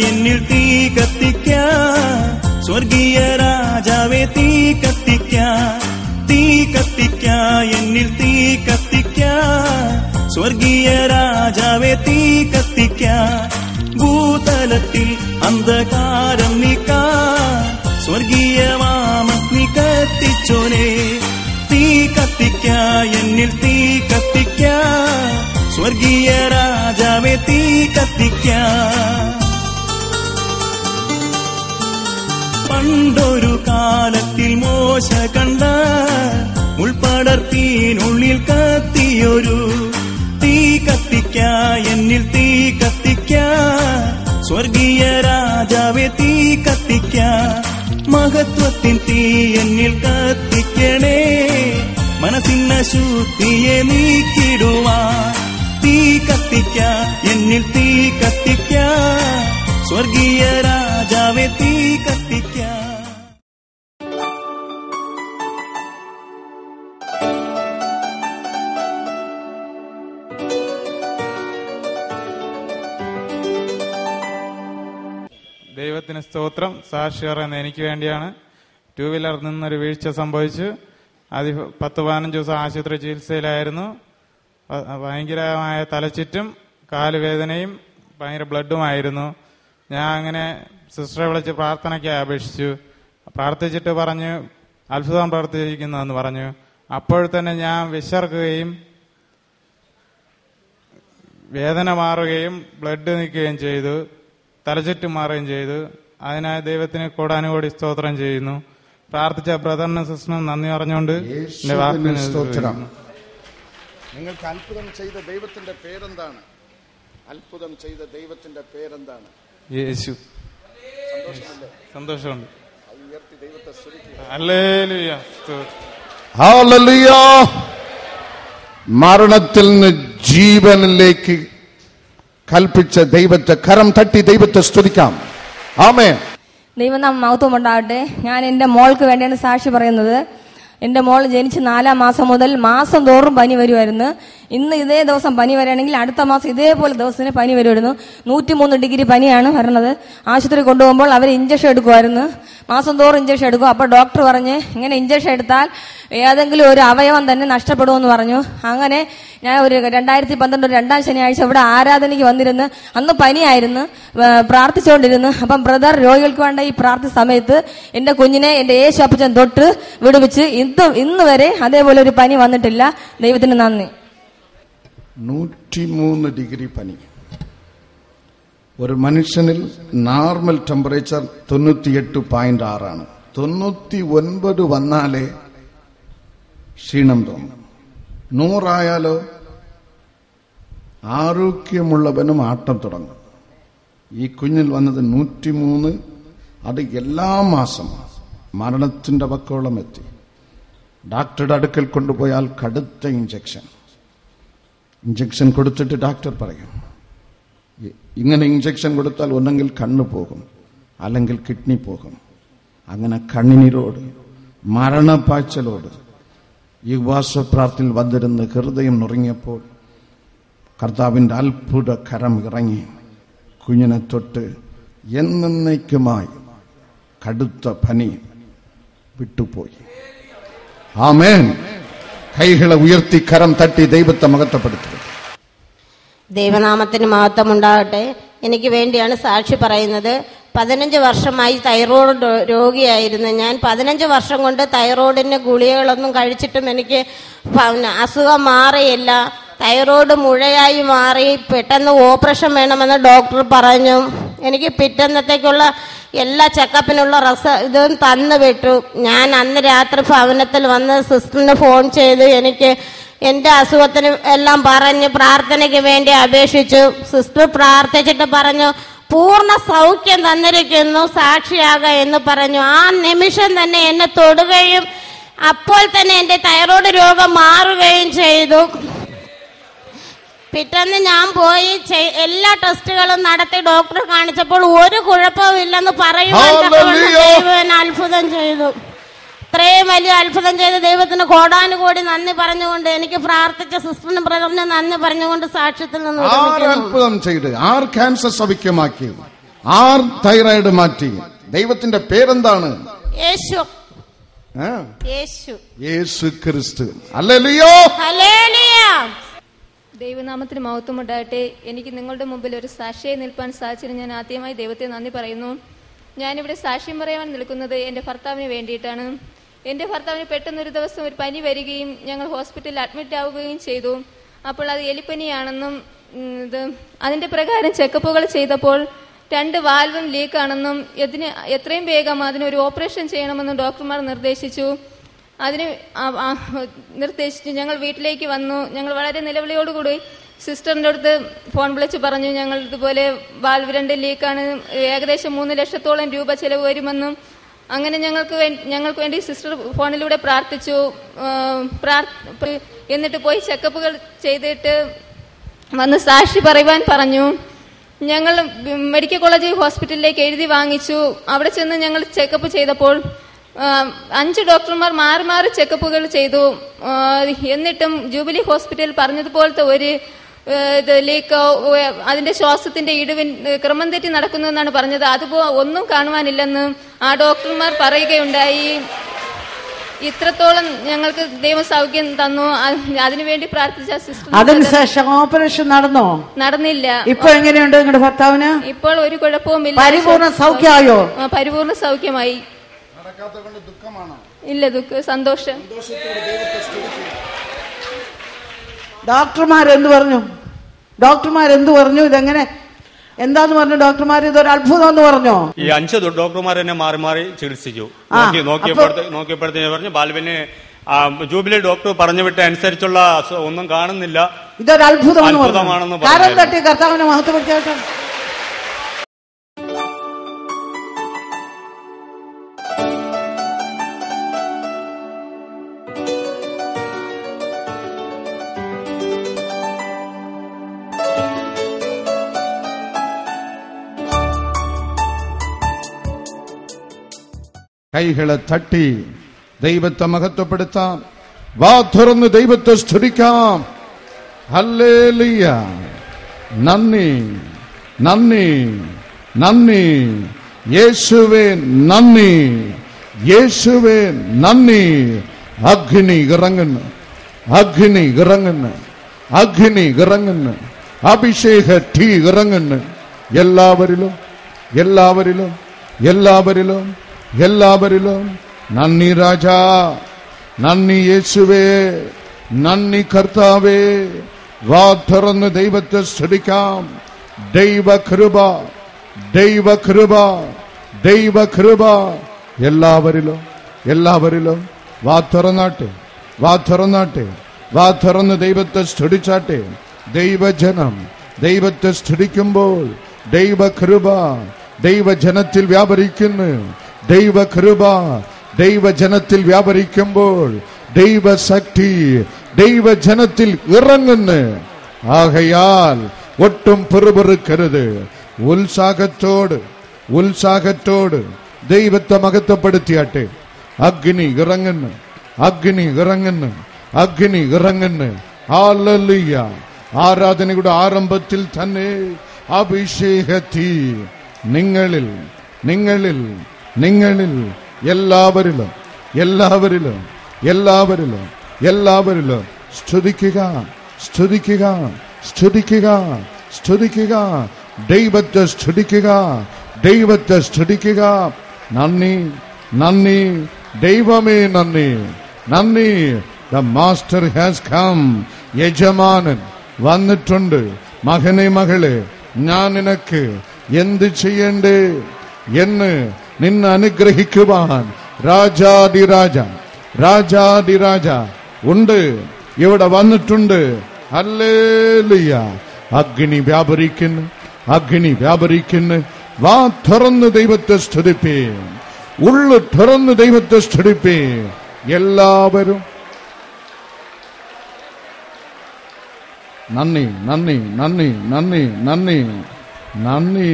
എന്നിൽ തീ കത്തിക്ക, സ്വർഗീയ രാജാവേ തീ കത്തിക്ക, തീ കത്തിക്ക, എന്നിൽ തീ കത്തിക്ക, സ്വർഗീയ രാജാവേ തീ കത്തിക്ക. ഭൂതലത്തിൽ അന്ധകാരം നീക്കാൻ സ്വർഗീയ വാമഗ്നി കത്തിച്ചോനെ, തീ കത്തിക്ക, എന്നിൽ തീ കത്തിക്ക, സ്വർഗീയ രാജാവേ തീ കത്തിക്ക. പണ്ടൊരു കാലത്തിൽ മോശ കണ്ട മുൾപടർപ്പിനുള്ളിൽ കത്തിയൊരു തീ കത്തിക്ക, എന്നിൽ തീ കത്തിക്ക, സ്വർഗീയ രാജാവേ തീ കത്തിക്ക. മഹത്വത്തിൻ തീ എന്നിൽ കത്തിക്കണേ, മനസ്സിന ശുദ്ധിയെ നീക്കിടുവാൻ തീ കത്തിക്ക, എന്നിൽ തീ കത്തിക്ക, സ്വർഗീയ രാജാവേ തീ കത്തിക്ക. ദൈവത്തിന് സ്തോത്രം. സാക്ഷി പറയുന്നത് എനിക്ക് വേണ്ടിയാണ്. 2 വീലറിൽ നിന്നൊരു വീഴ്ച സംഭവിച്ചു. 10-15 ദിവസം ആശുപത്രി ചികിത്സയിലായിരുന്നു. ഭയങ്കരമായ തലചുറ്റും, കാലുവേദനയും ഭയങ്കര ബ്ലഡുമായിരുന്നു. ഞാൻ അങ്ങനെ സിസ്റ്ററെ വിളിച്ച് പ്രാർത്ഥനയ്ക്കായി അപേക്ഷിച്ചു. പ്രാർത്ഥിച്ചിട്ട് പറഞ്ഞു അത്ഭുതം പ്രവർത്തിച്ചിരിക്കുന്നതെന്ന് പറഞ്ഞു. അപ്പോഴത്തന്നെ ഞാൻ വിശർക്കുകയും വേദന മാറുകയും ബ്ലഡ് നിൽക്കുകയും ചെയ്തു, തലചുറ്റും മാറുകയും ചെയ്തു. അതിനായി ദൈവത്തിന് കോടാനുകോടി സ്തോത്രം ചെയ്യുന്നു. പ്രാർത്ഥിച്ച ബ്രദറിനും സിസ്റ്ററിനും നന്ദി പറഞ്ഞുകൊണ്ട് എന്റെ വാക്കിന് സ്തോത്രം. നിങ്ങൾക്ക് അത്ഭുതം ചെയ്ത ദൈവത്തിന്റെ പേരെന്താണ്? അത്ഭുതം ചെയ്ത ദൈവത്തിന്റെ പേരെന്താണ്? യേശു. സന്തോഷമുണ്ട്. ഉയർത്തി ദൈവത്തെ സ്തുതിക്കുക. ഹല്ലേലൂയ. ഹല്ലേലൂയ. മരണത്തിൽ നിന്ന് ജീവനിലേക്ക് കൽപ്പിച്ച ദൈവത്തെ കരം തട്ടി ദൈവത്തെ സ്തുതിക്കാം. ആമേൻ. ദൈവനാമം മഹത്വം ഉണ്ടാകട്ടെ. ഞാൻ എന്റെ മോൾക്ക് വേണ്ടിയാണ് സാക്ഷി പറയുന്നത്. എന്റെ മോൾ ജനിച്ച് 4-ാം മാസം മുതൽ മാസം തോറും പനി വരുമായിരുന്നു. ഇന്ന് ഇതേ ദിവസം പനി വരികയാണെങ്കിൽ അടുത്ത മാസം ഇതേപോലെ ദിവസത്തിന് പനി വരുമായിരുന്നു. 103 ഡിഗ്രി പനിയാണ് വരണത്. ആശുപത്രി കൊണ്ടുപോകുമ്പോൾ അവർ ഇഞ്ചക്ഷൻ എടുക്കുമായിരുന്നു. മാസം തോറും ഇഞ്ചക്ഷൻ എടുക്കും. അപ്പോൾ ഡോക്ടർ പറഞ്ഞ് ഇങ്ങനെ ഇഞ്ചക്ഷൻ എടുത്താൽ ഏതെങ്കിലും ഒരു അവയവം തന്നെ നഷ്ടപ്പെടുമെന്ന് പറഞ്ഞു. അങ്ങനെ ഞാൻ ഒരു 2012 2-ാം ശനിയാഴ്ച ഇവിടെ ആരാധനയ്ക്ക് വന്നിരുന്ന്, അന്ന് പനിയായിരുന്നു, പ്രാർത്ഥിച്ചുകൊണ്ടിരുന്നു. അപ്പം ബ്രദർ രോഗികൾക്ക് വേണ്ട ഈ പ്രാർത്ഥന സമയത്ത് എന്റെ കുഞ്ഞിനെ എന്റെ യേശു അപ്പച്ചൻ തൊട്ട് വിടുവിച്ച് ഇന്ന് വരെ അതേപോലെ ഒരു പനി വന്നിട്ടില്ല. ദൈവത്തിന് നന്ദി. 103 ഡിഗ്രി പനി. ഒരു മനുഷ്യനിൽ നോർമൽ ടെമ്പറേച്ചർ 98.6 99 വന്നാലേ ക്ഷീണം തോന്നും. 100 ആയാലോ ആരോഗ്യമുള്ളവനും ആട്ടം തുടങ്ങും. ഈ കുഞ്ഞിൽ വന്നത് 103. അത് എല്ലാ മാസം മരണത്തിന്റെ പക്കോളം എത്തി. ഡോക്ടറുടെ അടുക്കൽ കൊണ്ടുപോയാൽ കടുത്ത ഇഞ്ചക്ഷൻ കൊടുത്തിട്ട് ഡോക്ടർ പറയും ഇങ്ങനെ ഇഞ്ചക്ഷൻ കൊടുത്താൽ ഒന്നെങ്കിൽ കണ്ണ് പോകും, അല്ലെങ്കിൽ കിഡ്നി പോകും. അങ്ങനെ കണ്ണുനീരോട് മരണപ്പാച്ചലോട് ഈ ഉപവാസപ്രാർത്ഥനയിൽ വന്നിരുന്ന് ഹൃദയം നുറങ്ങിയപ്പോൾ കർത്താവിന്റെ അത്ഭുത കരം ഇറങ്ങി കുഞ്ഞിനെ തൊട്ട് എന്നേക്കുമായി കടുത്ത പനി വിട്ടുപോയി. ആമേൻ. കൈകളെ ഉയർത്തി കരം തട്ടി ദൈവത്തെ മഹത്വപ്പെടുത്തുക. ദൈവനാമത്തിന് മഹത്വം ഉണ്ടാകട്ടെ. എനിക്ക് വേണ്ടിയാണ് സാക്ഷി പറയുന്നത്. 15 വർഷമായി തൈറോയ്ഡ് രോഗിയായിരുന്നു ഞാൻ. 15 വർഷം കൊണ്ട് തൈറോയ്ഡിന് ഗുളികകളൊന്നും കഴിച്ചിട്ടും എനിക്ക് അസുഖം മാറിയില്ല. തൈറോയ്ഡ് മുഴയായി മാറി. പെട്ടെന്ന് ഓപ്പറേഷൻ വേണമെന്ന് ഡോക്ടർ പറഞ്ഞു. എനിക്ക് പിറ്റന്നത്തേക്കുള്ള എല്ലാ ചെക്കപ്പിനുള്ള ഇതും തന്നു വിട്ടു. ഞാൻ അന്ന് രാത്രി ഭവനത്തിൽ വന്ന് സിസ്റ്ററിന് ഫോൺ ചെയ്ത് എനിക്ക് എന്റെ അസുഖത്തിന് എല്ലാം പറഞ്ഞ് പ്രാർത്ഥനയ്ക്ക് വേണ്ടി അപേക്ഷിച്ചു. സിസ്റ്റർ പ്രാർത്ഥിച്ചിട്ട് പറഞ്ഞു പൂർണ്ണ സൗഖ്യം തന്നിരിക്കുന്നു, സാക്ഷിയാക എന്ന് പറഞ്ഞു. ആ നിമിഷം തന്നെ എന്നെ തൊടുകയും അപ്പോൾ തന്നെ എന്റെ തൈറോയ്ഡ് രോഗം മാറുകയും ചെയ്തു. പിറ്റേന്ന് ഞാൻ പോയി എല്ലാ ടെസ്റ്റുകളും നടത്തി ഡോക്ടറെ കാണിച്ചപ്പോൾ ഒരു കുഴപ്പവും ഇല്ലെന്ന് പറയുവാൻ ദൈവം അത്ഭുതം ചെയ്തു. ഇത്രയും വലിയ അത്ഭുതം ചെയ്ത ദൈവത്തിന് കോടാനുകോടി നന്ദി പറഞ്ഞുകൊണ്ട്, എനിക്ക് പ്രാർത്ഥിച്ച സിസ്റ്ററിന് ബ്രദറിന് നന്ദി പറഞ്ഞുകൊണ്ട് സാക്ഷ്യത്തിൽ നിന്ന് അത്ഭുതം ചെയ്ത് ആർ ക്യാൻസർ സൗഖ്യമാക്കി, ആർ തൈറോയിഡ് മാറ്റി? ദൈവത്തിന്റെ പേരെന്താണ്? യേശു. ആ? യേശു. യേശു ക്രിസ്തു. ഹല്ലേലൂയ. ഹല്ലേലൂയ. ദൈവനാമത്തിന് മഹത്വം ഉണ്ടാകട്ടെ. എനിക്ക് നിങ്ങളുടെ മുമ്പിൽ ഒരു സാക്ഷിയായി നിൽപ്പാൻ സാധിച്ചതിന് ഞാൻ ആദ്യമായി ദൈവത്തെ നന്ദി പറയുന്നു. ഞാനിവിടെ സാക്ഷ്യം പറയാൻ നിൽക്കുന്നത് എൻ്റെ ഭർത്താവിന് വേണ്ടിയിട്ടാണ്. എൻ്റെ ഭർത്താവിന് പെട്ടെന്നൊരു ദിവസം ഒരു പനി വരികയും ഞങ്ങൾ ഹോസ്പിറ്റലിൽ അഡ്മിറ്റ് ആവുകയും ചെയ്തു. അപ്പോൾ അത് എലിപ്പനിയാണെന്നും അതിന്റെ പ്രകാരം ചെക്കപ്പുകൾ ചെയ്തപ്പോൾ 2 വാൽവും ലീക്കാണെന്നും എത്രയും വേഗം അതിനൊരു ഓപ്പറേഷൻ ചെയ്യണമെന്നും ഡോക്ടർമാർ നിർദ്ദേശിച്ചു. ഞങ്ങൾ വീട്ടിലേക്ക് വന്നു. ഞങ്ങൾ വളരെ നിലവിളിയോടുകൂടി സിസ്റ്ററിന്റെ അടുത്ത് ഫോൺ വിളിച്ച് പറഞ്ഞു, ഞങ്ങൾ ഇതുപോലെ വാൽവ് 2 ലീക്കാണ്, ഏകദേശം 3 ലക്ഷത്തോളം രൂപ ചെലവ് വരുമെന്നും. അങ്ങനെ ഞങ്ങൾക്ക് വേണ്ടി സിസ്റ്റർ ഫോണിലൂടെ പ്രാർത്ഥിച്ചു. എന്നിട്ട് പോയി ചെക്കപ്പുകൾ ചെയ്തിട്ട് വന്ന് സാക്ഷി പറയുവാൻ പറഞ്ഞു. ഞങ്ങൾ മെഡിക്കൽ കോളേജ് ഹോസ്പിറ്റലിലേക്ക് എഴുതി വാങ്ങിച്ചു. അവിടെ ചെന്ന് ഞങ്ങൾ ചെക്കപ്പ് ചെയ്തപ്പോൾ 5 ഡോക്ടർമാർ മാറി മാറി ചെക്കപ്പുകൾ ചെയ്തു. എന്നിട്ടും ജൂബിലി ഹോസ്പിറ്റൽ പറഞ്ഞതുപോലത്തെ ഒരു ലീക്കോ അതിന്റെ ശ്വാസത്തിന്റെ ഇടിവിൻ ക്രമം തെറ്റി നടക്കുന്നതെന്നാണ് പറഞ്ഞത്. അതുപോലെ ഒന്നും കാണുവാനില്ലെന്ന് ആ ഡോക്ടർമാർ പറയുകയുണ്ടായി. ഇത്രത്തോളം ഞങ്ങൾക്ക് ദൈവം സൗഖ്യം തന്നു. അതിനുവേണ്ടി പ്രാർത്ഥിച്ച സിസ്റ്റർ. അതിനുശേഷം ഓപ്പറേഷൻ നടന്നോ? നടന്നില്ല. ഇപ്പൊ എങ്ങനെയുണ്ട് നിങ്ങളുടെ ഭർത്താവിന്? ഇപ്പോൾ ഒരു കുഴപ്പവുമില്ല. പരിപൂർണ്ണ സൗഖ്യമായോ? പരിപൂർണ്ണ സൗഖ്യമായി. ഇല്ല, സന്തോഷം. ഡോക്ടർമാരെന്ത് പറഞ്ഞു? ഇതെങ്ങനെ എന്താന്ന് പറഞ്ഞു ഡോക്ടർമാർ? ഇതൊരു അത്ഭുതം എന്ന് പറഞ്ഞോ? ഈ 5 ഡോക്ടർമാർ എന്നെ മാറി മാറി ചികിത്സിച്ചു. നോക്കിയപ്പോഴത്തേന് പറഞ്ഞു ബാലുവിന് ജൂബിലി ഡോക്ടർ പറഞ്ഞു വിട്ട അനുസരിച്ചുള്ള ഒന്നും കാണുന്നില്ല. ഇതൊരു അത്ഭുതമാണെന്ന് പറഞ്ഞു. തട്ടി കർത്താവിനെ മഹത്വപ്പെടുത്തിയാട്ടെ. കൈകളെ തട്ടി ദൈവത്തെ മഹത്വപ്പെടുത്താം. വാ തുറന്ന് ദൈവത്തെ സ്തുതിക്കാം. ഹല്ലേലൂയ. നന്ദി, നന്ദി, നന്ദി. യേശുവേ നന്ദി, യേശുവേ നന്ദി. അഗ്നി ഇറങ്ങുന്നു, അഗ്നി ഇറങ്ങുന്നു, അഗ്നി ഇറങ്ങുന്നു. അഭിഷേക തീ ഇറങ്ങുന്നു. എല്ലാവരിലും എല്ലാവരിലും എല്ലാവരിലും എല്ലാവരിലും. നന്ദി രാജാ, നന്ദി യേശുവേ, നന്ദി കർത്താവേ. വാ തുറന്ന് ദൈവത്തെ സ്തുതിക്കാം. ദൈവകൃപ, ദൈവകൃപ, ദൈവകൃപ. എല്ലാവരിലും എല്ലാവരിലും. വാ തുറന്നാട്ടെ, വാ തുറന്നാട്ടെ, വാ തുറന്ന് ദൈവത്തെ സ്തുതിച്ചാട്ടെ. ദൈവജനം ദൈവത്തെ സ്തുതിക്കുമ്പോൾ ദൈവകൃപ ദൈവജനത്തിൽ വ്യാപരിക്കുന്നു. ദൈവകൃപ ദൈവജനത്തിൽ വ്യാപരിക്കുമ്പോൾ ദൈവശക്തി ദൈവജനത്തിൽ ഇറങ്ങുന്നു. ആകയാൽ ഒട്ടും പിറുപിറുക്കരുത്. ഉത്സാഹത്തോട് ഉത്സാഹത്തോട് ദൈവത്തെ മഹത്വപ്പെടുത്തിയാട്ടെ. അഗ്നി ഇറങ്ങുന്നു, അഗ്നി ഇറങ്ങുന്നു, അഗ്നി ഇറങ്ങുന്നു. ഹല്ലേലൂയ. ആരാധനയുടെ ആരംഭത്തിൽ തന്നെ അഭിഷേകത്തി നിങ്ങളിൽ നിങ്ങളിൽ നിങ്ങളിൽ എല്ലാവരിലും എല്ലാവരിലും എല്ലാവരിലും എല്ലാവരിലും സ്തുതിക്കുക, സ്തുതിക്കുക, സ്തുതിക്കുക, സ്തുതിക്കുക. ദൈവത്തെ സ്തുതിക്കുക, ദൈവത്തെ സ്തുതിക്കുക. നന്ദി, നന്ദി ദൈവമേ, നന്ദി, നന്ദി. The master has come. യജമാനൻ വന്നിട്ടുണ്ട്. മകനെ, മകളെ, ഞാൻ നിനക്ക് എന്ത് ചെയ്യണ്ടേ എന്ന് നിന്നെ അനുഗ്രഹിക്കുവാൻ രാജാതിരാജ രാജാതിരാജ ഉണ്ട്, ഇവിടെ വന്നിട്ടുണ്ട്. ഹല്ലേലൂയ. അഗ്നി വ്യാപരിക്കുന്നു, അഗ്നി വ്യാപരിക്കുന്നു. വാ തുറന്ന് ദൈവത്തെ സ്തുതിപ്പേ, ഉള്ളു തുറന്ന് ദൈവത്തെ സ്തുതിപ്പേ. എല്ലാവരും നന്ദി, നന്ദി, നന്ദി, നന്ദി, നന്ദി, നന്ദി.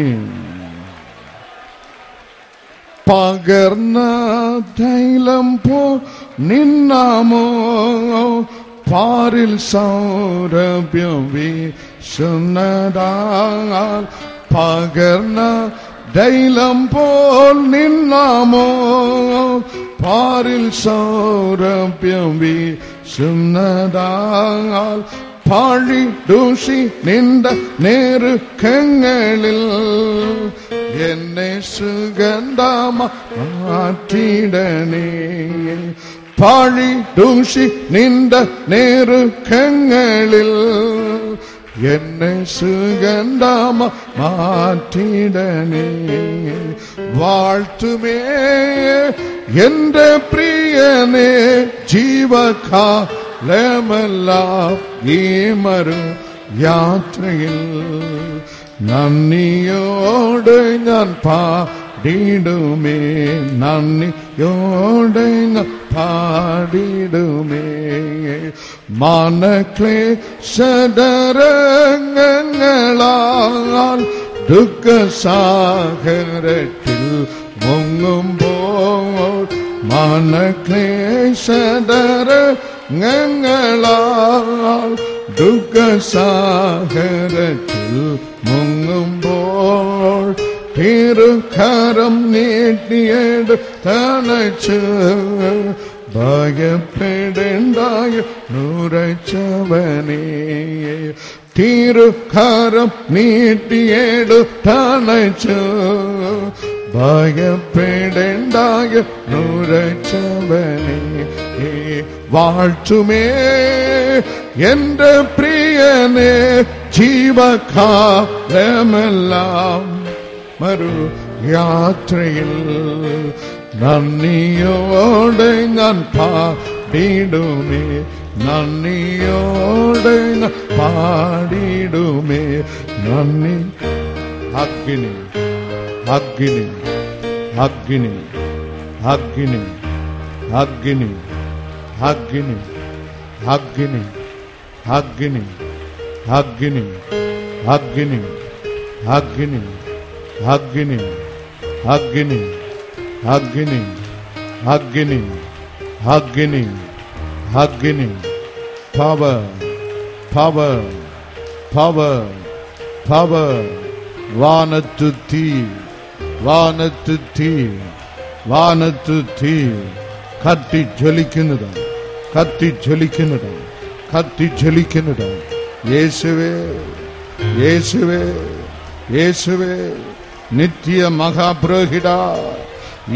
പകർന്ന തൈലം പോ നിന്നാമോ പാരിൽ സൗരഭ്യം വീശുന്നതാൽ. പകർന്ന தைலம் போல் நின்னாமோ பாரில் சௌரபியம் வீசுனதால் பாழி தூசி நின்ற நெருக்கங்களில் என்னை சுகந்தமா மாற்றிடனே. பாழி தூசி நின்ற நெருக்கங்களில் என்னை சுகந்தமா மாற்றிடனே. வாழ்த்துமே என்ற பிரியனே ஜீவகாலமெல்லாம் ஈமரு யாத்திரையில் നന്ദിയോടെ ഞാൻ പാടിടുമേ. നന്ദിയോടെ ഞാൻ പാടിടുമേ. മാനക്ലേശതരംഗങ്ങളാൽ ദുഃഖസാഗരത്തിൽ മുങ്ങുമ്പോൾ മാനക്ലേശതരംഗങ്ങളാൽ ദുഃഖസാഗരത്തിൽ മുങ്ങുമ്പോൾ തിരുകരം നീട്ടിയെടുത്തണച്ച് ഭയപ്പെടേണ്ടായ നുരച്ചവനേ. തിരുകരം നീട്ടിയെടുത്തണച്ച് ഭയപ്പെടേണ്ടായ നുരച്ചവനേ. വാഴ്ത്തുമേ എന്റെ പ്രിയനെ ജീവകാലമെല്ലാം മരു യാത്രയിൽ നന്ദിയോടെ ഞാൻ പാടിടുമേ. നന്ദിയോടെ ഞാൻ പാടിടുമേ. നന്ദി അഗ്നി അഗ്നി അഗ്നി അഗ്നി അഗ്നി അഗ്നി അഗ്നി അഗ്നി അഗ്നി അഗ്നി അഗ്നി അഗ്നി അഗ്നി അഗ്നി അഗ്നി അഗ്നി അഗ്നി പവർ പവർ പവർ പവർ. വാനത്തു തീ വാനത്തു തീ വാനത്തു തീ കത്തി ജ്വലിക്കുന്നത് കത്തി ജ്വലിക്കുന്നത് കത്തി ജ്വലിക്കുന്നത്. യേശുവേ യേശുവേ യേശുവേ നിത്യ മഹാപുരോഹിത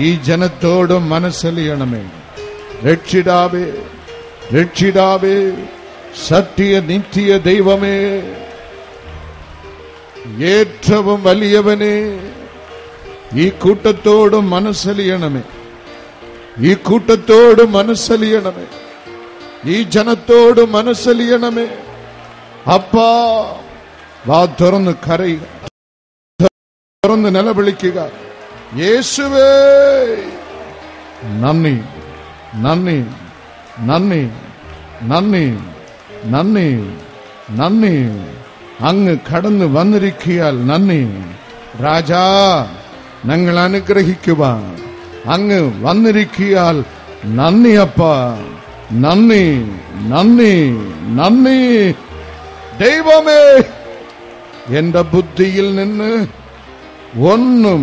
ഈ ജനത്തോട് മനസ്സലിയണമേ. രക്ഷിതാവേ രക്ഷിതാവേ സത്യ നിത്യ ദൈവമേ ഏറ്റവും വലിയവനെ ഈ കൂട്ടത്തോട് മനസ്സലിയണമേ. ഈ കൂട്ടത്തോട് മനസ്സലിയണമേ. ഈ ജനത്തോട് മനസ്സലിയണമേ. അപ്പാ വാ തുറന്ന് കരയുക, തുറന്ന് നിലവിളിക്കുക. യേശുവേ നന്ദി നന്ദി നന്ദി നന്ദി നന്ദി നന്ദി. അങ്ങ് കടന്നു വന്നിരിക്കിയാൽ നന്ദി. രാജാ ഞങ്ങൾ അനുഗ്രഹിക്കുവാൻ അങ്ങ് വന്നിരിക്കിയാൽ നന്ദി അപ്പാ. നന്ദി നന്ദി നന്ദി. ദൈവമേ എന്റെ ബുദ്ധിയിൽ നിന്ന് ഒന്നും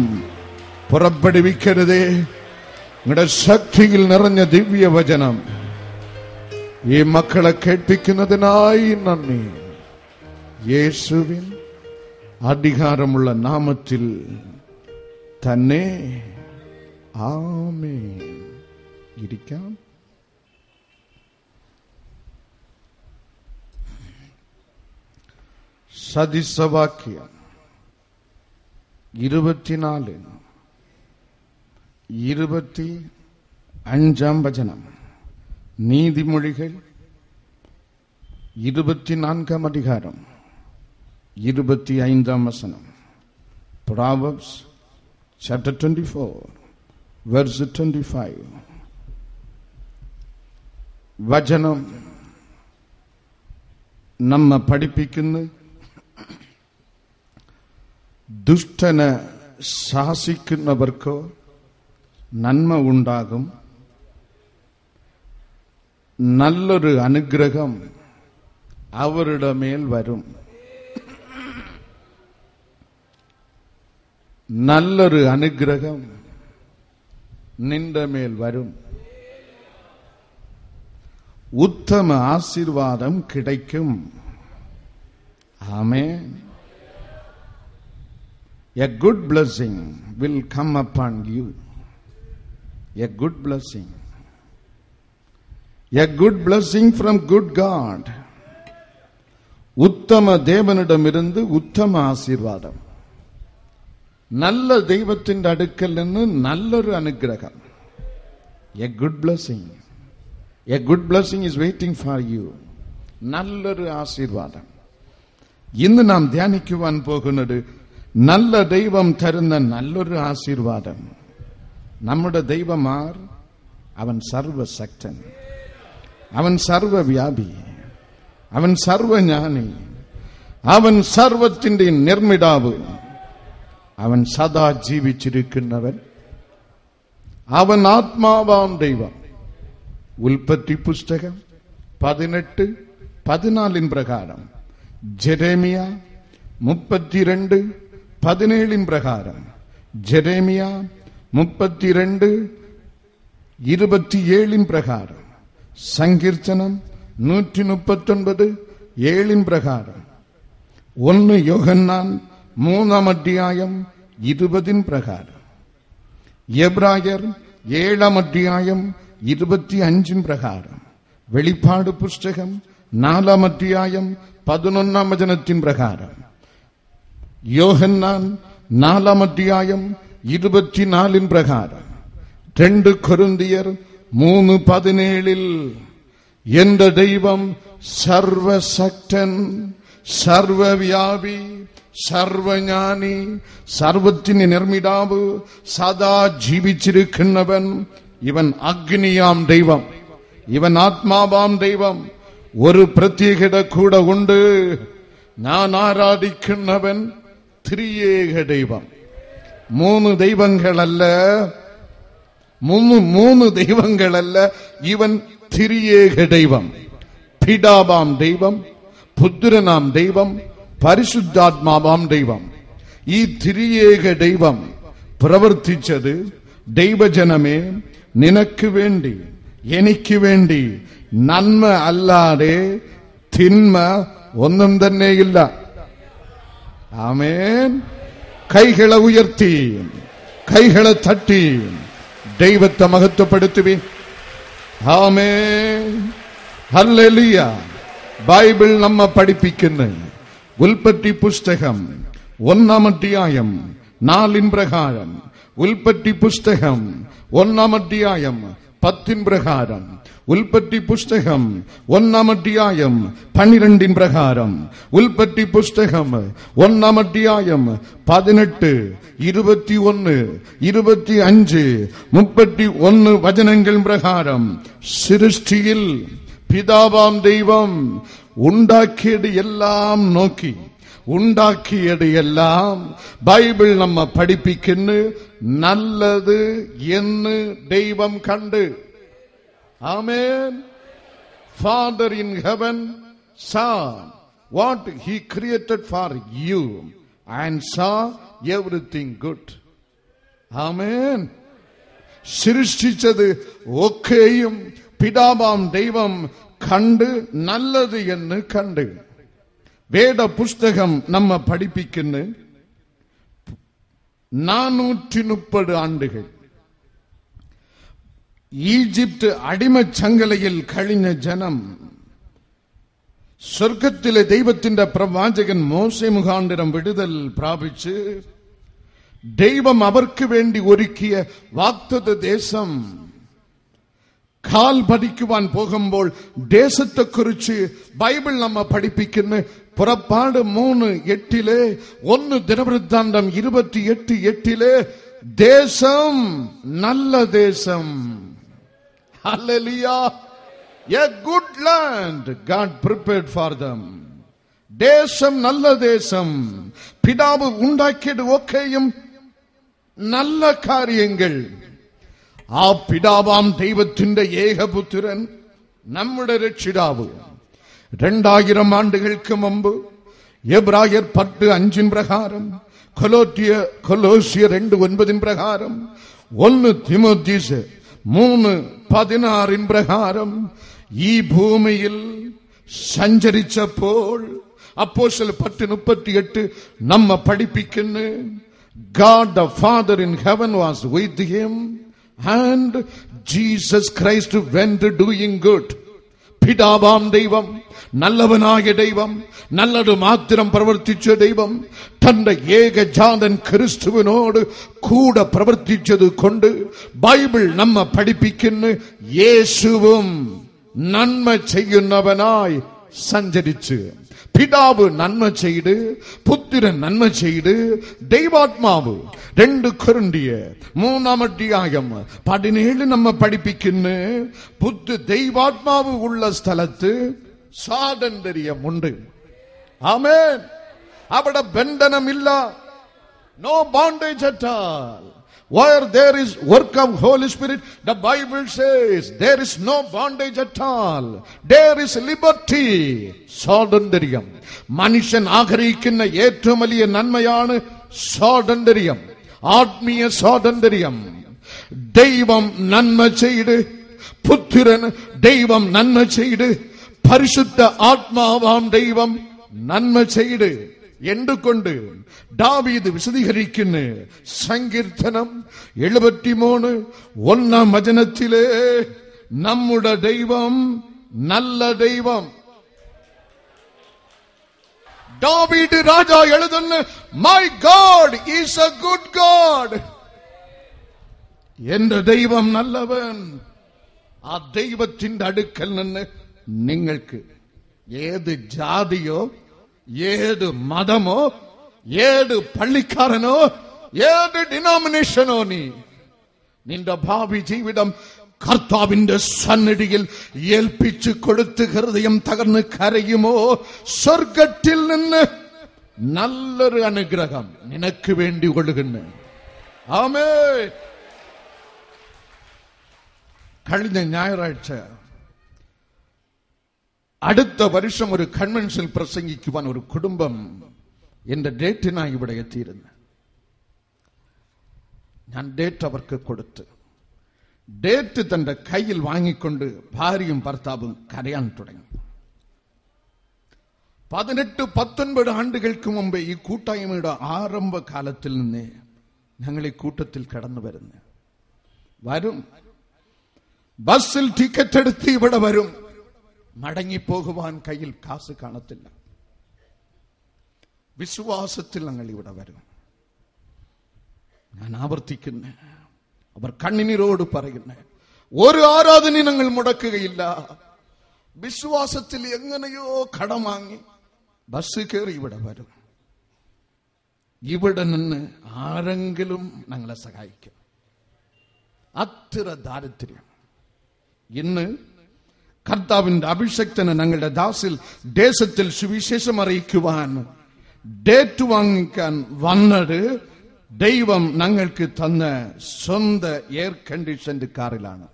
പുറപ്പെടുവിക്കരുതേ. നിങ്ങളുടെ ശക്തിയിൽ നിറഞ്ഞ ദിവ്യവചനം ഈ മക്കളെ കേൾപ്പിക്കുന്നതിനായി നന്ദി. യേശുവിൻ അധികാരമുള്ള നാമത്തിൽ തന്നെ ആമേൻ. ഇരിക്കാം. സദൃശവാക്യം 24 25 വചനം. നീതിമൊഴികൾ 24 അധികാരം 25 വചനം. Proverbs chapter 24 verse 25. വചനം നമ്മെ പഠിപ്പിക്കുന്നു. ദുഷ്ടനെ ശാസിക്കുന്നവർക്കോ നന്മ ഉണ്ടാകും, നല്ലൊരു അനുഗ്രഹം അവരുടെ മേൽ വരും. നല്ലൊരു അനുഗ്രഹം നിന്റെ മേൽ വരും. ഉത്തമ ആശീർവാദം കിടക്കും. ആമേൻ. A good blessing will come upon you. A good blessing. A good blessing from good God. உத்தம தேவனிடமிருந்து உத்தம ஆசீர்வாதம். நல்ல தெய்வத்தின் அடுக்கல் നിന്ന് നല്ലൊരു അനുഗ്രഹം. A good blessing. A good blessing is waiting for you. നല്ലൊരു ആശീർവാദം. ഇന്ന് നാം ധ്യാനിക്കുവാൻ പോകുന്നത് നല്ല ദൈവം തരുന്ന നല്ലൊരു ആശീർവാദം. നമ്മുടെ ദൈവമാർ അവൻ സർവശക്തൻ, അവൻ സർവവ്യാപി, അവൻ സർവജ്ഞാനി, അവൻ സർവത്തിന്റെ നിർമ്മിതാവ്, അവൻ സദാ ജീവിച്ചിരിക്കുന്നവൻ, അവൻ ആത്മാവാം ദൈവം. ഉൽപ്പത്തി പുസ്തകം 18:14 പ്രകാരം, ജെരേമിയ 32:17 പ്രകാരം, ജെരേമിയ 32:27 പ്രകാരം, സങ്കീർത്തനം 139:7 പ്രകാരം, 1 യോഹന്നാൻ 3:20 പ്രകാരം, എബ്രായർ 7:25 പ്രകാരം, വെളിപ്പാട് പുസ്തകം 4:11 പ്രകാരം, യോഹന്നാൻ 4:24 പ്രകാരം, 2 കൊരിന്ത്യർ 3:17 എന്റെ ദൈവം സർവശക്തൻ, സർവവ്യാപി, സർവജ്ഞാനി, സർവത്തിന് നിർമ്മിതാവ്, സദാ ജീവിച്ചിരിക്കുന്നവൻ, ഇവൻ അഗ്നിയാം ദൈവം, ഇവൻ ആത്മാവാം ദൈവം. ഒരു പ്രത്യേകത കൂടെ ഉണ്ട്. ഞാൻ ആരാധിക്കുന്നവൻ ത്രിയേക ദൈവം. 3 ദൈവങ്ങളല്ല, 3 ദൈവങ്ങളല്ല, ഇവൻ ത്രിയേക ദൈവം. പിതാവാം ദൈവം, പുത്രനാം ദൈവം, പരിശുദ്ധാത്മാവാം ദൈവം. ഈ ത്രിയേക ദൈവം പ്രവർത്തിച്ചത് ദൈവജനമേ നിനക്ക് വേണ്ടി, എനിക്ക് വേണ്ടി നന്മ അല്ലാതെ തിന്മ ഒന്നും തന്നെയില്ല. ആമേൻ. കൈകളെ ഉയർത്തി, കൈകളെ തട്ടി ദൈവത്തെ മഹത്വപ്പെടുത്തുവിൻ. ആമേൻ. ഹല്ലേലൂയ. ബൈബിൾ നമ്മെ പഠിപ്പിക്കുന്നു. ഉൽപ്പത്തി പുസ്തകം 1:4 പ്രകാരം, ഉൽപ്പത്തി പുസ്തകം 1:10 പ്രകാരം, ഉൽപ്പത്തി പുസ്തകം 1:12 പ്രകാരം, ഉൽപ്പത്തി പുസ്തകം 1:18, 21, 25, 31 വചനങ്ങൾ പ്രകാരം സൃഷ്ടിയിൽ പിതാവാം ദൈവം ഉണ്ടാക്കിയത് എല്ലാം നോക്കി, ഉണ്ടാക്കിയത് എല്ലാം ബൈബിൾ നമ്മെ പഠിപ്പിക്കുന്നു നല്ലത് എന്ന് ദൈവം കണ്ട്. ആമേൻ. Father in heaven saw what he created for you and saw everything good. ആമേൻ. സൃഷ്ടിച്ചത് ഒക്കെയും പിതാവാം ദൈവം കണ്ട് നല്ലത് എന്ന് കണ്ട്. വേദ പുസ്തകം നമ്മെ പഠിപ്പിക്കുന്നു 430 ആണ്ടുകൾ ഈജിപ്ത് അടിമച്ചങ്ങലയിൽ കഴിഞ്ഞ ജനം സ്വർഗത്തിലെ ദൈവത്തിന്റെ പ്രവാചകൻ മോശെ മുഖാന്തരം വിടുതൽ പ്രാപിച്ച് ദൈവം അവർക്ക് വേണ്ടി ഒരുക്കിയ വാഗ്ദത്ത ദേശം കാൽ പതിക്കുവാൻ പോകുമ്പോൾ ദേശത്തെക്കുറിച്ച് ബൈബിൾ നമ്മെ പഠിപ്പിക്കുന്നു. പുറപ്പാട് 3:8, 1 ദിനവൃത്താന്തം 28:8 ദേശം നല്ല ദേശം. Hallelujah. A good land God prepared for them. ദേശം നല്ല ദേശം. പിതാവ് ഉണ്ടാക്കിയത് ഒക്കെയും നല്ല കാര്യങ്ങൾ. ആ പിതാവാം ദൈവത്തിന്റെ ഏകപുത്രൻ നമ്മുടെ രക്ഷിതാവ് 2000 ആണ്ടുകൾക്ക് മുമ്പ് എബ്രായർ 10:5 പ്രകാരം കൊലോസ്യർ 2:9 പ്രകാരം, 1 തിമോഥീസ് 3:16 പ്രകാരം ഈ ഭൂമിയിൽ സഞ്ചരിച്ചപ്പോൾ അപ്പോസ്തലർ 10:38 നമ്മ പഠിപ്പിക്കുന്നു, God the Father in heaven was with him and Jesus Christ went doing good. പിതാവാം ദൈവം, നല്ലവനായ ദൈവം, നല്ലത് മാത്രം പ്രവർത്തിച്ച ദൈവം തന്റെ ഏകജാതൻ ക്രിസ്തുവിനോട് കൂടെ പ്രവർത്തിച്ചത് കൊണ്ട് ബൈബിൾ നമ്മ പഠിപ്പിക്കുന്നു, യേശുവും നന്മ ചെയ്യുന്നവനായി സഞ്ചരിച്ച്. പിതാവ് നന്മ ചെയ്ത്, പുത്രൻ നന്മ ചെയ്ത്, ദൈവാത്മാവ് 2 കൊരിന്ത്യർ 3:17 നമ്മ പഠിപ്പിക്കുന്നു, ദൈവാത്മാവ് ഉള്ള സ്ഥലത്ത് സ്വാതന്ത്ര്യമുണ്ട്. ആമേൻ. അവിടെ ബന്ധനമില്ല. No bondage at all. Where there is work of Holy Spirit, the Bible says there is no bondage at all. There is liberty. സ്വാതന്ത്ര്യം. മനുഷ്യൻ ആഗ്രഹിക്കുന്ന ഏറ്റവും വലിയ നന്മയാണ് സ്വാതന്ത്ര്യം, ആത്മീയ സ്വാതന്ത്ര്യം. ദൈവം നന്മ ചെയ്ത്, പുത്രൻ ദൈവം നന്മ ചെയ്ത്, പരിശുദ്ധ ആത്മാവാം ദൈവം നന്മ ചെയ്ത്. എന്തുകൊണ്ട്? ദാവീദ് വിശദീകരിക്കുന്നു. സങ്കീർത്തനം 73:1 നമ്മുടെ ദൈവം നല്ല ദൈവം. ദാവീദ് രാജ എഴുതുന്നു, my God is A good God. എന്റെ ദൈവം നല്ലവൻ. ആ ദൈവത്തിന്റെ അടുക്കൽ നിന്ന് നിങ്ങൾക്ക് ഏത് ജാതിയോ, ഏത് മതമോ, ഏത് പള്ളിക്കാരനോ, ഏത് ഡിനോമിനേഷനോ നിന്റെ ഭാവി ജീവിതം കർത്താവിന്റെ സന്നിധിയിൽ ഏൽപ്പിച്ചു കൊടുത്ത് ഹൃദയം തകർന്ന് കരയുമോ, സ്വർഗത്തിൽ നിന്ന് നല്ലൊരു അനുഗ്രഹം നിനക്ക് വേണ്ടി ഒഴുകുന്നു. ആമേൻ. കഴിഞ്ഞ ഞായറാഴ്ച അടുത്ത വർഷം ഒരു കൺവെൻഷനിൽ പ്രസംഗിക്കുവാൻ ഒരു കുടുംബം എന്റെ ഡേറ്റിനായി ഇവിടെ എത്തിയിരുന്നു. ഞാൻ ഡേറ്റ് അവർക്ക് കൊടുത്ത്, ഡേറ്റ് തന്റെ കയ്യിൽ വാങ്ങിക്കൊണ്ട് ഭാര്യയും ഭർത്താവും കരയാൻ തുടങ്ങി. 18-19 ആണ്ടുകൾക്ക് മുമ്പ് ഈ കൂട്ടായ്മയുടെ ആരംഭകാലത്തിൽ നിന്ന് ഞങ്ങൾ ഈ കൂട്ടത്തിൽ കടന്നു വരും. ബസ്സിൽ ടിക്കറ്റ് എടുത്ത് ഇവിടെ വരും. മടങ്ങിപ്പോകുവാൻ കയ്യിൽ കാശ് കാണത്തില്ല. വിശ്വാസത്തിൽ ഞങ്ങൾ ഇവിടെ വരും. ഞാൻ ആവർത്തിക്കുന്നു, അവർ കണ്ണുനീരോട് പറയുന്നു, ഒരു ആരാധന ഞങ്ങൾ മുടക്കുകയില്ല. വിശ്വാസത്തിൽ എങ്ങനെയോ കടം വാങ്ങി ബസ് കയറി ഇവിടെ വരും. ഇവിടെ നിന്ന് ആരെങ്കിലും ഞങ്ങളെ സഹായിക്കും. അത്ര ദാരിദ്ര്യം. ഇന്ന് കർത്താവിന്റെ അഭിഷക്തന് ഞങ്ങളുടെ ദേശത്തിൽ സുവിശേഷം അറിയിക്കുവാൻ ഡേറ്റ് വാങ്ങിക്കാൻ വന്നത് ദൈവം ഞങ്ങൾക്ക് തന്ന സ്വന്തം എയർ കണ്ടീഷൻഡ് കാറിലാണ്.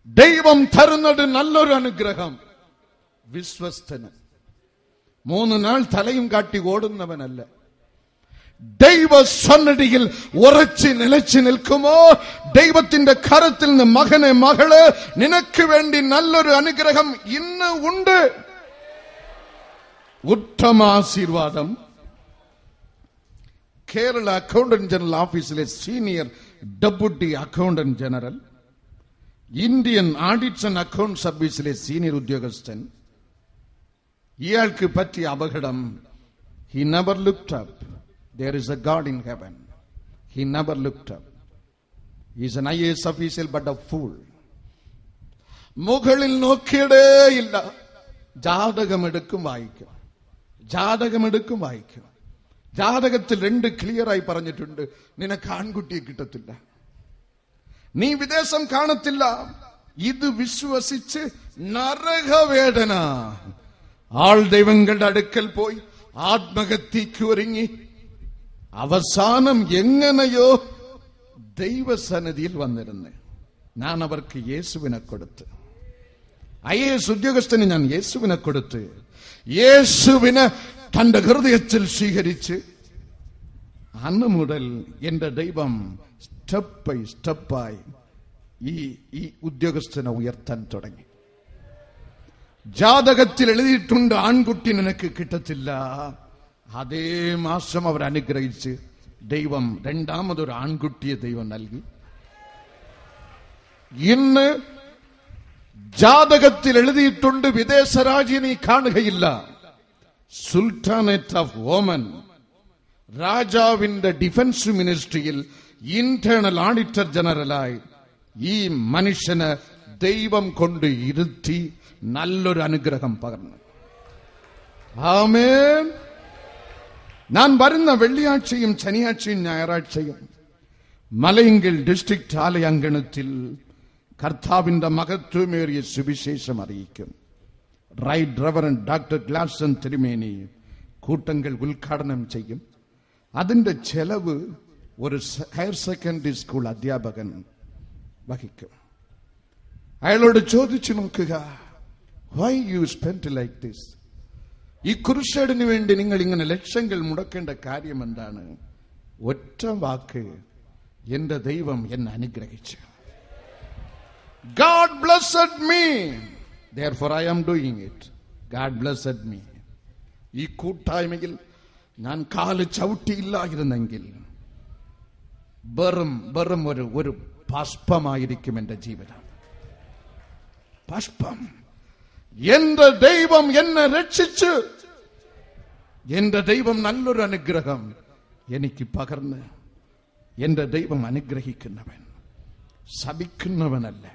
ദൈവം തരുന്നത് നല്ലൊരു അനുഗ്രഹം. വിശ്വസ്തന് 3 നാൾ തലയും കാട്ടി ഓടുന്നവനല്ല. ദൈവ സന്നിധിയിൽ ഉറച്ച് നിലച്ചു നിൽക്കുമോ, ദൈവത്തിന്റെ കരത്തിൽ നിന്ന് മകനെ, മകള്, നിനക്ക് വേണ്ടി നല്ലൊരു അനുഗ്രഹം ഇന്ന് ഉണ്ട്. ഉത്തമാശീർവാദം. കേരള അക്കൗണ്ടന്റ് ജനറൽ ഓഫീസിലെ senior deputy accountant general, Indian audits and account സർവീസിലെ സീനിയർ ഉദ്യോഗസ്ഥൻ. ഇയാൾക്ക് പറ്റിയ അപകടം, he never looked up. There is a God in heaven. He never looked up. He is an IAS official but a fool. മുകളിൽ നോക്കിയടേയില്ല. ജാതകമെടുക്കും വായിക്കും. ജാതകത്തിൽ 2 ക്ലിയറായി പറഞ്ഞിട്ടുണ്ട്, നിനക്ക് ആൺകുട്ടിയെ കിട്ടത്തില്ല, നീ വിദേശം കാണത്തില്ല. ഇത് വിശ്വസിച്ച് നരകവേദന. ആൾ ദൈവങ്ങളുടെ അടുക്കൽ പോയി ആത്മഹത്യക്ക് ഒരുങ്ങി അവസാനം എങ്ങനെയോ ദൈവസന്നിധിയിൽ വന്നിരുന്നു. ഞാൻ അവർക്ക് യേശുവിനെ കൊടുത്ത് IAS ഉദ്യോഗസ്ഥന് ഞാൻ യേശുവിനെ കൊടുത്ത് യേശുവിനെ തന്റെ ഹൃദയത്തിൽ സ്വീകരിച്ച് അന്ന് മുതൽ എന്റെ ദൈവം സ്റ്റെപ്പ് ബൈ സ്റ്റെപ്പായി ഈ ഉദ്യോഗസ്ഥനെ ഉയർത്താൻ തുടങ്ങി. ജാതകത്തിൽ എഴുതിയിട്ടുണ്ട് ആൺകുട്ടി നിനക്ക് കിട്ടത്തില്ല. അതേ മാസം അവർ അനുഗ്രഹിച്ച് ദൈവം രണ്ടാമതൊരു ആൺകുട്ടിയെ ദൈവം നൽകി. ഇന്ന് ജാതകത്തിൽ എഴുതിയിട്ടുണ്ട് വിദേശ രാജ്യം നീ കാണുകയില്ല. സുൽത്താനേറ്റ് ഓഫ് ഓമൻ, രാജാവിന്റെ ഡിഫൻസ് മിനിസ്ട്രിയിൽ ഇന്റേണൽ ഓഡിറ്റർ ജനറലായി ഈ മനുഷ്യന് ദൈവം കൊണ്ട് ഇരുത്തി നല്ലൊരു അനുഗ്രഹം പകർന്നു. ആമേൻ. ഞാൻ വരുന്ന വെള്ളിയാഴ്ചയും ശനിയാഴ്ചയും ഞായറാഴ്ചയും മലയങ്കിൽ ഡിസ്ട്രിക്ട് ആലയാങ്കണത്തിൽ കർത്താവിന്റെ മഹത്വമേറിയ സുവിശേഷം അറിയിക്കും. റൈറ്റ് റവറന്റ് ഡോക്ടർ ഗ്ലാസൻ തിരുമേനി കൂട്ടങ്ങൾ ഉദ്ഘാടനം ചെയ്യും. അതിന്റെ ചെലവ് ഒരു ഹയർ സെക്കൻഡറി സ്കൂൾ അധ്യാപകൻ വഹിക്കും. അയാളോട് ചോദിച്ചു നോക്കുക, why you spend like this? ഈ ക്രൂസേഡിന് വേണ്ടി നിങ്ങൾ ഇങ്ങനെ ലക്ഷങ്ങൾ മുടക്കേണ്ട കാര്യം എന്താണ്? ഒറ്റ വാക്ക്, എന്റെ ദൈവം എന്നെ അനുഗ്രഹിച്ചു. God blessed me, therefore I am doing it. God blessed me. ഈ കൂട്ടായ്മയിൽ ഞാൻ കാല് ചവിട്ടിയില്ലായിരുന്നെങ്കിൽ വെറും ഒരു ബാഷ്പമായിരിക്കും എന്റെ ജീവിതം. ബാഷ്പം. എന്റെ ദൈവം എന്നെ രക്ഷിച്ച്, എന്റെ ദൈവം നല്ലൊരു അനുഗ്രഹം എനിക്ക് പകർന്ന്, എന്റെ ദൈവം അനുഗ്രഹിക്കുന്നവൻ, ശപിക്കുന്നവനല്ല.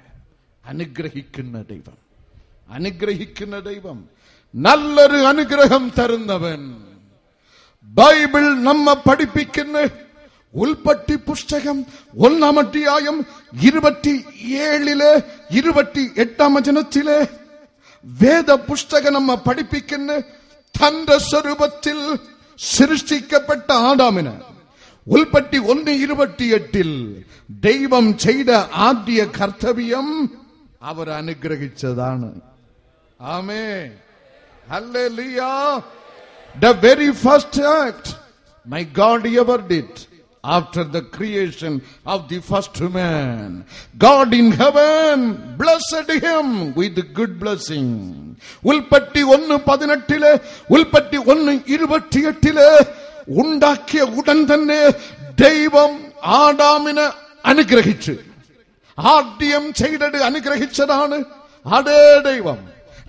അനുഗ്രഹിക്കുന്ന ദൈവം, അനുഗ്രഹിക്കുന്ന ദൈവം, നല്ലൊരു അനുഗ്രഹം തരുന്നവൻ. ബൈബിൾ നമ്മെ പഠിപ്പിക്കുന്ന ഉൽപ്പത്തി പുസ്തകം 1-ാം അധ്യായം 27-28 വചനത്തിലെ വേദപുസ്തകം നമ്മെ പഠിപ്പിക്കുന്ന തന്റെ സ്വരൂപത്തിൽ സൃഷ്ടിക്കപ്പെട്ട ആദാമിന് ഉൽപ്പത്തി 1:28 ദൈവം ചെയ്ത ആദ്യ കർത്തവ്യം അവർ അനുഗ്രഹിച്ചതാണ്. ആമേൻ. Hallelujah. The very first act my God ever did after the creation of the first man, God in heaven blessed him with good blessing. ഉൽപ്പത്തി 1:18 ഉൽപ്പത്തി 1:28 ഉണ്ടാക്കിയ ഉടൻ തന്നെ ദൈവം ആദാമിനെ അനുഗ്രഹിച്ചു. ആദ്യം ചെയ്തത് അനുഗ്രഹിച്ചതാണ്. അതേ ദൈവം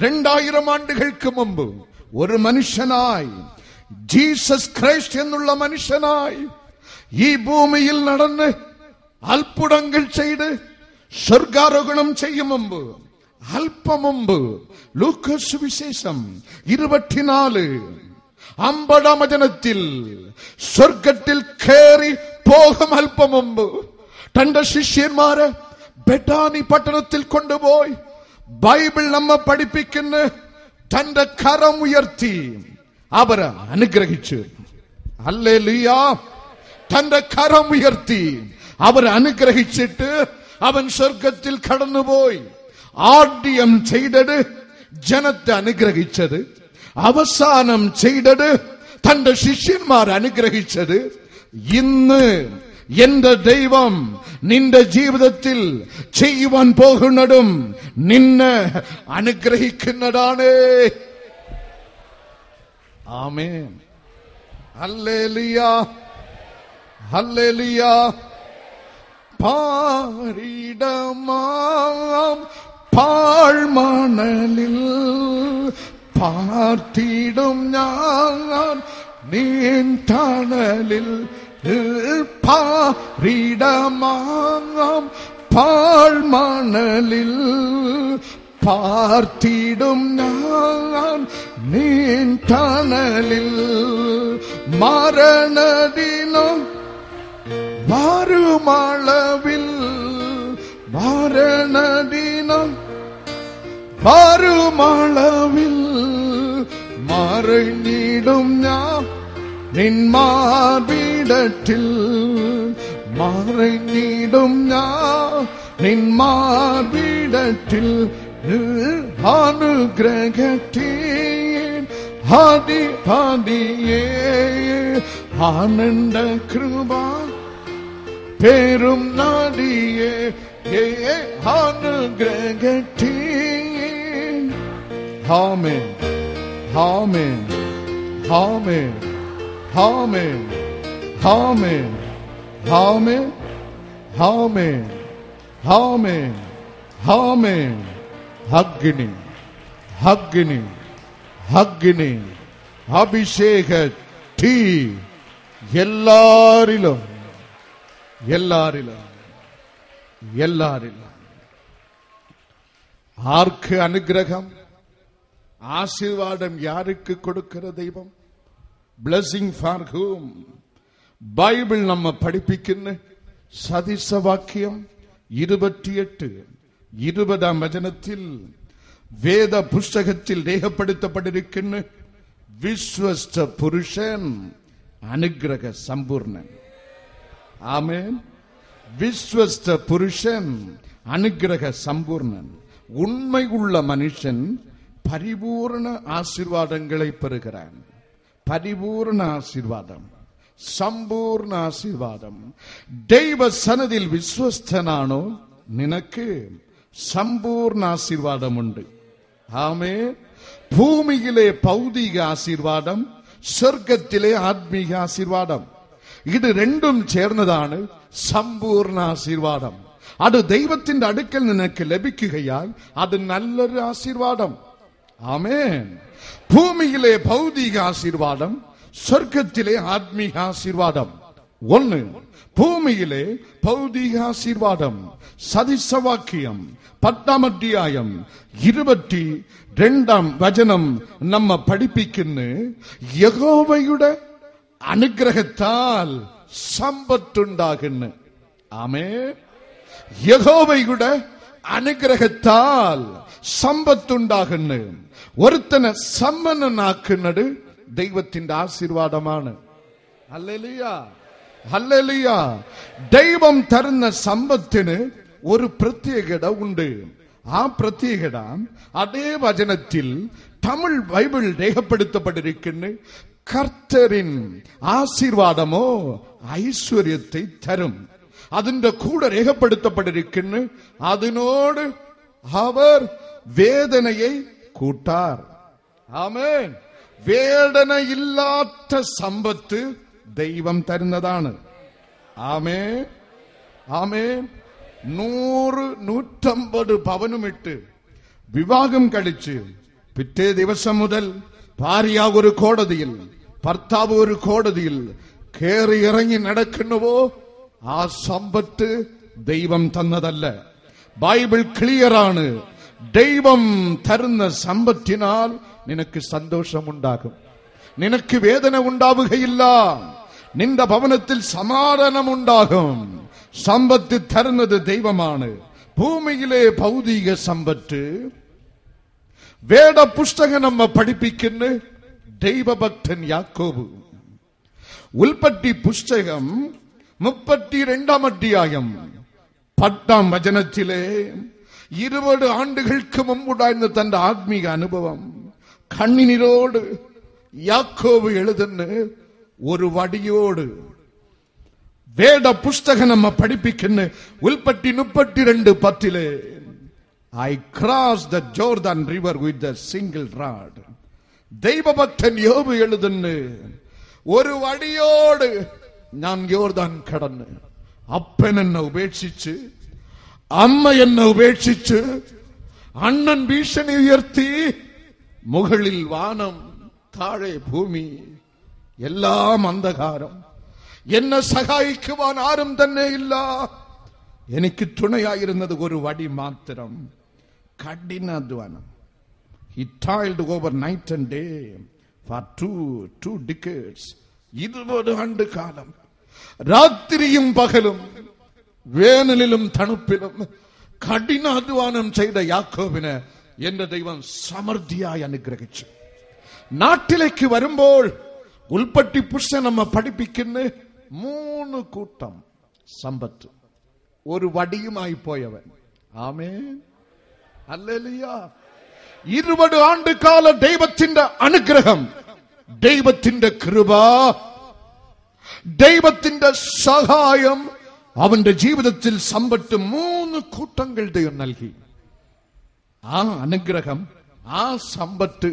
2000 ആണ്ടുകൾക്ക് മുമ്പ് ഒരു മനുഷ്യനായി, ജീസസ് ക്രൈസ്റ്റ് എന്നുള്ള മനുഷ്യനായി ഈ ഭൂമിയിൽ നടന്ന് അത്ഭുതങ്ങൾ ചെയ്ത് സ്വർഗാരോഹണം ചെയ്യും മുമ്പ്, അല്പം മുമ്പ്, ലൂക്കോസ് സുവിശേഷം 24:50 വചനത്തിൽ സ്വർഗത്തിൽ കയറി പോകും അല്പം മുമ്പ് തന്റെ ശിഷ്യന്മാരെ ബെഥാനി പട്ടണത്തിൽ കൊണ്ടുപോയി ബൈബിൾ നമ്മെ പഠിപ്പിക്കുന്ന തന്റെ കരം ഉയർത്തി അവരെ അനുഗ്രഹിച്ചു. ഹല്ലേലൂയ. തന്റെ കരം ഉയർത്തി അവരെ അനുഗ്രഹിച്ചിട്ട് അവൻ സ്വർഗത്തിൽ കടന്നുപോയി. ആദ്യം ചെയ്തത് ജനത്തെ അനുഗ്രഹിച്ചത്, അവസാനം ചെയ്തത് തന്റെ ശിഷ്യന്മാർ അനുഗ്രഹിച്ചത്. ഇന്ന് എന്റെ ദൈവം നിന്റെ ജീവിതത്തിൽ ചെയ്യുവാൻ പോകുന്നതും നിന്നെ അനുഗ്രഹിക്കുന്നതാണ്. ആമേൻ. ഹല്ലേലൂയ. ഹല്ലേലൂയ. പാരിടമാം പാഴ്മണലിൽ പാർത്തിടും ഞാൻ നീൻ തണലിൽ. പാരിടമാം പാഴ്മണലിൽ പാർത്തിടും ഞാൻ നീൻ തണലിൽ. മരണദിനം വരുമളവിൽ, മരണദിനം വരുമളവിൽ മറിഞ്ഞിടും ഞാൻ നിന്മാർവിടത്തിൽ. മറിഞ്ഞിടും ഞാൻ നിന്മാർവിടത്തിൽ. அனுகிரகத்தின் ஆதிபதியே ஆனந்த கிருபா பெரும் நாடியே அனுகிரகத்தின் ஆமென் ஆமென் ஆமென் ஆமென் ஆமென் ஆமென் ஆமென் ஆமென் ஆமென் அக்னி அக்னி அக்னி அபிஷேக தீ எல்லாரிலும் எல்லாரிலும் எல்லாரிலும் ஆர்க்கு அனுகிரகம் ஆசீர்வாதம் யாருக்கு கொடுக்கிற தெய்வம்? blessing for whom? பைபிள் நம்ம படிப்பிக்கின்ற சதிச வாக்கியம் 28:20 வசனத்தில் வேத புஸ்தகத்தில் ரேகப்படுத்தப்பட்டிருக்கின்ற விஸ்வஸ்த புருஷன் அனுகிரக சம்பூர்ணன். ஆமென். விஸ்வஸ்த புருஷன் அனுகிரக சம்பூர்ணன். உண்மை உள்ள மனுஷன் பரிபூர்ண ஆசீர்வாதங்களை பெறுகிறான். பரிபூர்ண ஆசீர்வாதம், சம்பூர்ண ஆசீர்வாதம். தெய்வ சன்னதியில் விஸ்வஸ்தனானோ நினக்கு சம்பூர்ண ஆசீர்வாதம் உண்டு. ஆமென். பூமியிலே பௌதிக ஆசீர்வாதம், சொர்க்கத்திலே ஆத்மீக ஆசீர்வாதம். இது ரெண்டும் ചേർന്നതാണ് സമ്പൂർണ്ണ ആശീർവാദം. അത് ദൈവത്തിന്റെ അടുക്കൽ നിനക്ക് ലഭിക്കുകയാൽ അത് നല്ലൊരു ആശീർവാദം. ആമേൻ. ഭൂമിയിലെ ഭൗതിക ആശീർവാദം, സ്വർഗത്തിലെ ആത്മീക ആശീർവാദം. ഒന്ന് ഭൂമിയിലെ ഭൗതിക ആശീർവാദം. സതിസവാക്യം 10 അധ്യായം 22 വചനം നമ്മ പഠിപ്പിക്കുന്നു. യഹോവയുടെ അനുഗ്രഹത്താൽ സമ്പത്തുണ്ടാകുന്നു. ആമേൻ. യഹോവയുടെ അനുഗ്രഹത്താൽ സമ്പത്തുണ്ടാകുന്നു. ഒരുത്തനെ സമ്പന്നനാക്കുന്നത് ദൈവത്തിന്റെ ആശീർവാദമാണ്. Hallelujah, hallelujah. ദൈവം തരുന്ന സമ്പത്തിന് ഒരു പ്രത്യേകത ഉണ്ട്. ആ പ്രത്യേകത അതേ വചനത്തിൽ തമിഴ് ബൈബിൾ രേഖപ്പെടുത്തപ്പെട്ടിരിക്കുന്നു. കർത്തരിൻ ആശീർവാദമോ ഐശ്വര്യത്തെ തരും. അതിന്റെ കൂടെ രേഖപ്പെടുത്തപ്പെട്ടിരിക്കുന്നു, അതിനോട് അവർ വേദനയെ കൂട്ടാർ. ആമേൻ. വേദനയില്ലാത്ത സമ്പത്ത് ദൈവം തരുന്നതാണ്. ആമേൻ, ആമേൻ. 100-150 പവനുമിട്ട് വിവാഹം കഴിച്ച് പിറ്റേ ദിവസം മുതൽ ഭാര്യ ഒരു കോടതിയിൽ, ഭർത്താവ് ഒരു കോടതിയിൽ കയറി ഇറങ്ങി നടക്കുന്നുവോ, ആ സമ്പത്ത് ദൈവം തന്നതല്ല. ബൈബിൾ ക്ലിയറാണ്. ദൈവം തരുന്ന സമ്പത്തിനാൽ നിനക്ക് സന്തോഷമുണ്ടാകും, നിനക്ക് വേദന ഉണ്ടാവുകയില്ല, നിന്റെ ഭവനത്തിൽ സമാധാനമുണ്ടാകും. സമ്പത്ത് തരുന്നത് ദൈവമാണ്. ഭൂമിയിലെ ഭൗതിക സമ്പത്ത് വേദ പുസ്തകം നമ്മ പഠിപ്പിക്കുന്ന ദൈവഭക്തൻ യാക്കോബ്. ഉൽപ്പത്തി പുസ്തകം 32 അധ്യായം 10 വചനത്തിലെ 20 ആണ്ടുകൾക്ക് മുമ്പുണ്ടായിരുന്ന തന്റെ ആത്മീക അനുഭവം കണ്ണിനോട് യാക്കോബ് എഴുതുന്ന ഒരു വടിയോട് വേദ പുസ്തകം നമ്മ പഠിപ്പിക്കുന്ന ഉൽപ്പത്തി 32:10 I crossed the Jordan river with a single rod. ദൈവഭക്തൻ യോബ് എഴുതുന്നു, ഒരു വടിയോട് ഞാൻ യോർദാൻ കടന്ന്. അപ്പൻ എന്നെ ഉപേക്ഷിച്ച്, അമ്മ എന്നെ ഉപേക്ഷിച്ച്, അണ്ണൻ ഭീഷണി ഉയർത്തി, മുകളിൽ വാനം, താഴെ ഭൂമി, എല്ലാം അന്ധകാരം. എന്നെ സഹായിക്കുവാൻ ആരും തന്നെ ഇല്ല. എനിക്ക് തുണയായിരുന്നത് ഒരു വടി മാത്രം, കഠിനാധ്വാനം. He toiled over night and day for two decades. 20 ആണ്ട് കാലം രാത്രിയും പകലും വേനലിലും തണുപ്പിലും കഠിനാധ്വാനം ചെയ്ത യാക്കോബിനെ എന്റെ ദൈവം സമൃദ്ധിയായി അനുഗ്രഹിച്ചു. നാട്ടിലേക്ക് വരുമ്പോൾ ഉൽപ്പത്തി പുസ്തകം നമ്മ പഠിപ്പിക്കുന്ന 3 കൂട്ടം സമ്പത്ത്. ഒരു വടിയുമായി പോയവൻ. ആമേൻ, ഹല്ലേലൂയ. 20 ആണ്ടുകാല ദൈവത്തിന്റെ അനുഗ്രഹം, ദൈവത്തിന്റെ കൃപ, ദൈവത്തിന്റെ സഹായം അവന്റെ ജീവിതത്തിൽ സമ്പത്ത് 3 കൂട്ടങ്ങൾ ദൈവം നൽകി. ആ അനുഗ്രഹം, ആ സമ്പത്ത്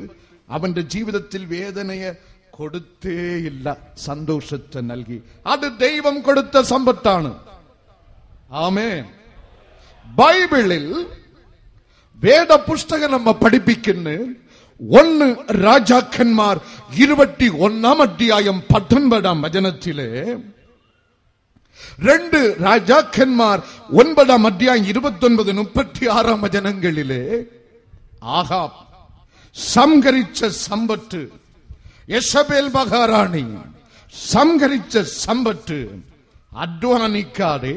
അവന്റെ ജീവിതത്തിൽ വേദനയെ കൊടുത്തേയില്ല, സന്തോഷത്തെ നൽകി. അത് ദൈവം കൊടുത്ത സമ്പത്താണ്. ആമേൻ. ബൈബിളിൽ വേദപുസ്തകം നമ്മ പഠിപ്പിക്കുന്നു. 1 രാജാക്കന്മാർ 21 അധ്യായം 19 വചനത്തിലെ, 2 രാജാക്കന്മാർ 9 അധ്യായം 29 36 വചനങ്ങളിലെ ആഹാബ് സംഹരിച്ച സമ്പത്ത്, യെസബേൽ മഹാറാണി സംഹരിച്ച സമ്പത്ത് അധ്വാനിക്കാതെ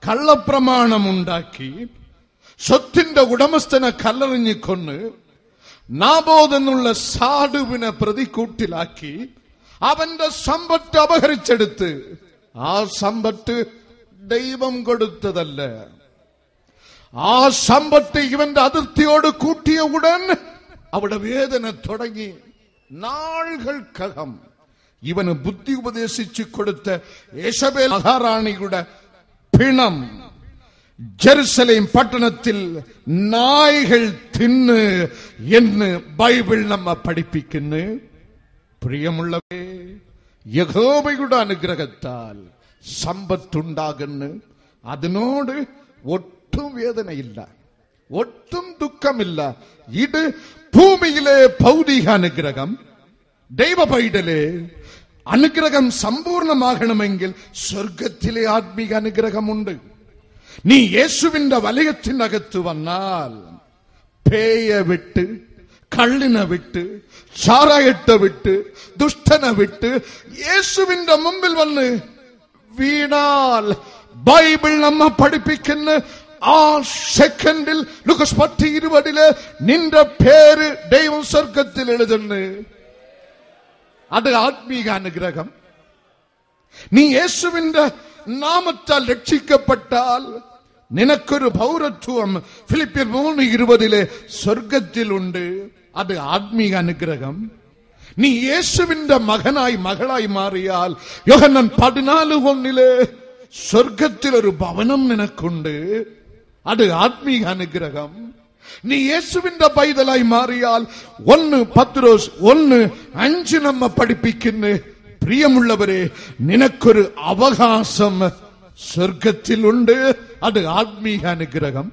കള്ളപ്രമാണമുണ്ടാക്കി സ്വത്തിന്റെ ഉടമസ്ഥനെ കല്ലെറിഞ്ഞുകൊണ്ട് നാബോത്ത് എന്നുള്ള സാധുവിനെ പ്രതിക്കൂട്ടിലാക്കി അവന്റെ സമ്പത്ത് അപഹരിച്ചെടുത്ത്, ആ സമ്പത്ത് ദൈവം കൊടുത്തതല്ല. ആ സമ്പത്ത് ഇവന്റെ അതിർത്തിയോട് കൂട്ടിയ ഉടൻ അവിടെ വേദന തുടങ്ങി. നാളുകൾക്കകം ഇവന് ബുദ്ധി ഉപദേശിച്ചു കൊടുത്ത യെസബേൽ മഹാറാണിയുടെ പിണം ജെറുസലേം പട്ടണത്തിൽ നായ്കൾ തിന്ന് എന്ന് ബൈബിൾ നമ്മ പഠിപ്പിക്കുന്നു. പ്രിയമുള്ളവരെ, യഹോവയുടെ അനുഗ്രഹത്താൽ സമ്പത്തുണ്ടാകുന്നു. അതിനോട് ഒട്ടും വേദനയില്ല, ഒട്ടും ദുഃഖമില്ല. ഇത് ഭൂമിയിലെ ഭൗതിക അനുഗ്രഹം. ദൈവ പൈതലേ, അനുഗ്രഹം സമ്പൂർണമാകണമെങ്കിൽ സ്വർഗത്തിലെ ആത്മീക അനുഗ്രഹമുണ്ട്. നീ യേശുവിന്റെ വലയത്തിനകത്ത് വന്നാൽ പേയെ വിട്ട്, കള്ളിനെ വിട്ട്, ചാറായത്തെ വിട്ട്, ദുഷ്ടനെ വിട്ട് യേശുവിന്റെ മുമ്പിൽ വന്ന് വീണാൽ ബൈബിൾ നമ്മ പഠിപ്പിക്കുന്ന ആ സെക്കൻഡിൽ ലൂക്കോസ് 10:20 നിന്റെ പേര് ദൈവം സ്വർഗത്തിൽ എഴുതുന്നു. അത് ആത്മീക അനുഗ്രഹം. നീ യേശുവിന്റെ നാമത്താൽ രക്ഷിക്കപ്പെട്ടാൽ നിനക്കൊരു പൗരത്വം ഫിലിപ്പിയർ 3:20 സ്വർഗത്തിലുണ്ട്. അത് ആത്മീക അനുഗ്രഹം. നീ യേശുവിന്റെ മകനായി മകളായി മാറിയാൽ യോഹന്നാൻ 14:1 സ്വർഗത്തിൽ ഒരു ഭവനം നിനക്കുണ്ട്. അത് ആത്മീക അനുഗ്രഹം. നീ യേശുവിന്റെ പൈതലായി മാറിയാൽ 1 പത്രോസ് 1:5 നമ്മ പഠിപ്പിക്കുന്നു. പ്രിയമുള്ളവരെ, നിനക്കൊരു അവകാശം സ്വർഗത്തിലുണ്ട്. അത് ആത്മീക അനുഗ്രഹം.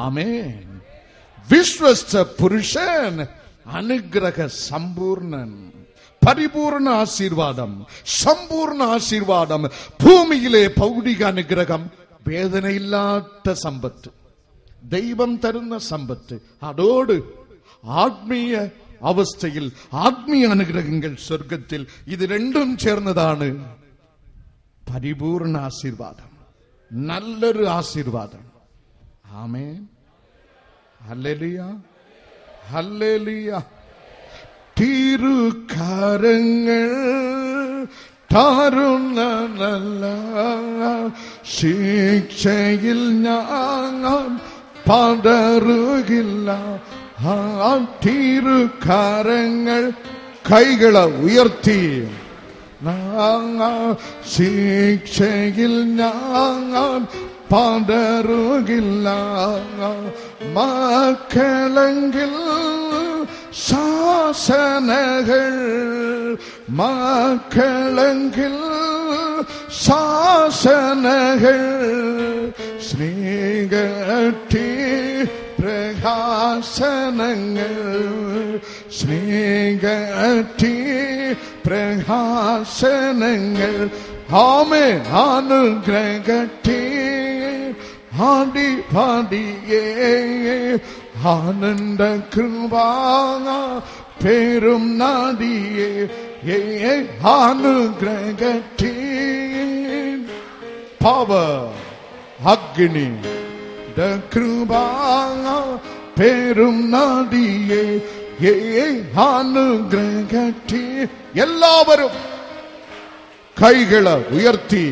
ആമേൻ. വിശ്വസ്ത പുരുഷൻ അനുഗ്രഹ സമ്പൂർണൻ. പരിപൂർണ ആശീർവാദം, സമ്പൂർണ്ണ ആശീർവാദം, ഭൂമിയിലെ ഭൗതിക അനുഗ്രഹം, വേദനയില്ലാത്ത സമ്പത്ത്, ദൈവം തരുന്ന സമ്പത്ത്. അതോട് ആത്മീയ അവസ്ഥയിൽ ആത്മീയ അനുഗ്രഹങ്ങൾ സ്വർഗത്തിൽ. ഇത് രണ്ടും ചേർന്നതാണ് പരിപൂർണ ആശീർവാദം, നല്ലൊരു ആശീർവാദം. ആമേൻ. Hallelujah, hallelujah. തിരുക്കരങ്ങൾ താരുന്ന നല്ല ശിക്ഷയിൽ ഞാൻ പതറുകില്ല. തിരുക്കരങ്ങൾ, കൈകളെ ഉയർത്തി, ശിക്ഷയിൽ ഞാൻ പതറുകില്ല. മക്കളെങ്കിൽ ശാസനകൾ, മക്കളെങ്കിൽ ശാസനകൾ, സ്നേഹത്തി പ്രകാശനങ്ങൾ, സ്നേഹത്തി പ്രകാശനങ്ങൾ. ആമേൻ. അനുഗ്രഹത്തി ആടി പാടിയേ ആനന്ദ കൃപാ പേരും നാടിയേ അനുഗ്രഹത്തി പവർ അഗ്നി കൃപാ പേരും നാടിയേ അനുഗ്രഹത്തി. എല്ലാവരും കൈകളെ ഉയർത്തി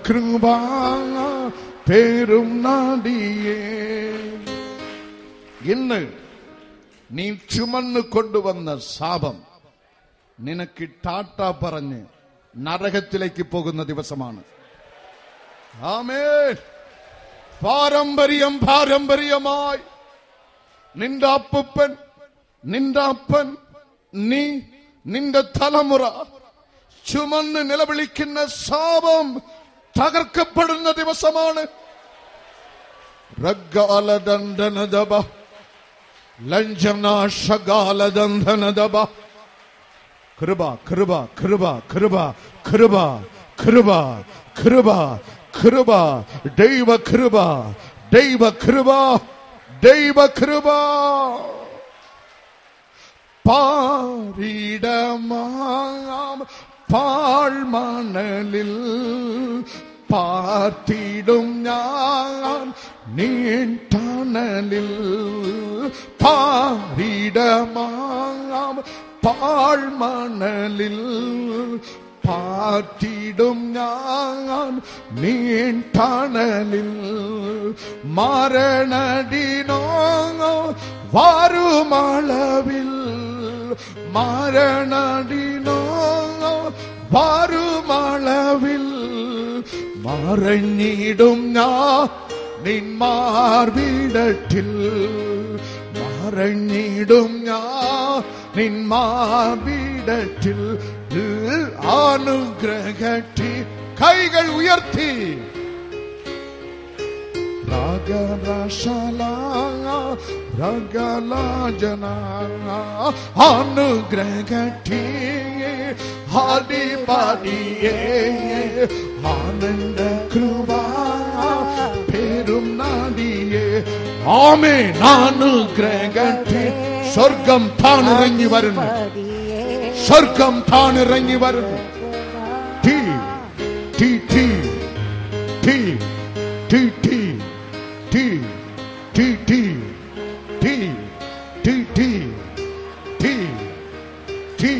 കൃപാ പേരും നാടിയേ ഇന്ന് നീ ചുമന്നു കൊണ്ടുവന്ന ശാപം നിനക്ക് ടാറ്റ പറഞ്ഞ് നരകത്തിലേക്ക് പോകുന്ന ദിവസമാണ്. ആമേൻ. പാരമ്പര്യമായി നിന്റെ അപ്പൻ, നിന്റെ അപ്പൻ, നീ, നിന്റെ തലമുറ ചുമന്ന് നിലവിളിക്കുന്ന ശാപം തകർക്കപ്പെടുന്ന ദിവസമാണ്. റഗ്ഗാലദണ്ഡനദബ ലഞ്ജനാശകാലദണ്ഡനദബ. കൃപ കൃപ കൃപ കൃപ കൃപ കൃപ കൃപ കൃപ ദൈവ കൃപ ദൈവ കൃപ ദൈവ കൃപ. പാരിടമാം പാഴ്മണലിൽ പാർത്തിടും ഞാൻ നീണ്ടണലിൽ. പാരിടമാം പാഴ്മണലിൽ പാർത്തിടും ഞാൻ നീണ്ടണലിൽ. മരണടിനോ വരുമളവിൽ, മരണടിനോ വരുമളവിൽ മറഞ്ഞിടും ഞാൻ നിന്മാർവിടത്തിൽ. മറഞ്ഞിടും ഞാൻ നിന്മാർവിടത്തിൽ. അനുഗ്രഹത്തി കൈകൾ ഉയർത്തി അനുഗ്രഹത്തി ഹരിപടിയേ ആനന്ദ കൃപ പേരും നാടിയേ. ആമേൻ. അനുഗ്രഹത്തി സ്വർഗം താണിറങ്ങി വരുന്നു, സ്വർഗം താണിറങ്ങി വരുന്നു. ടീ ടീ ടീ ടീ ടീ ടീ ടീ ടീ ടീ ടീ ടീ ടീ ടീ ടീ.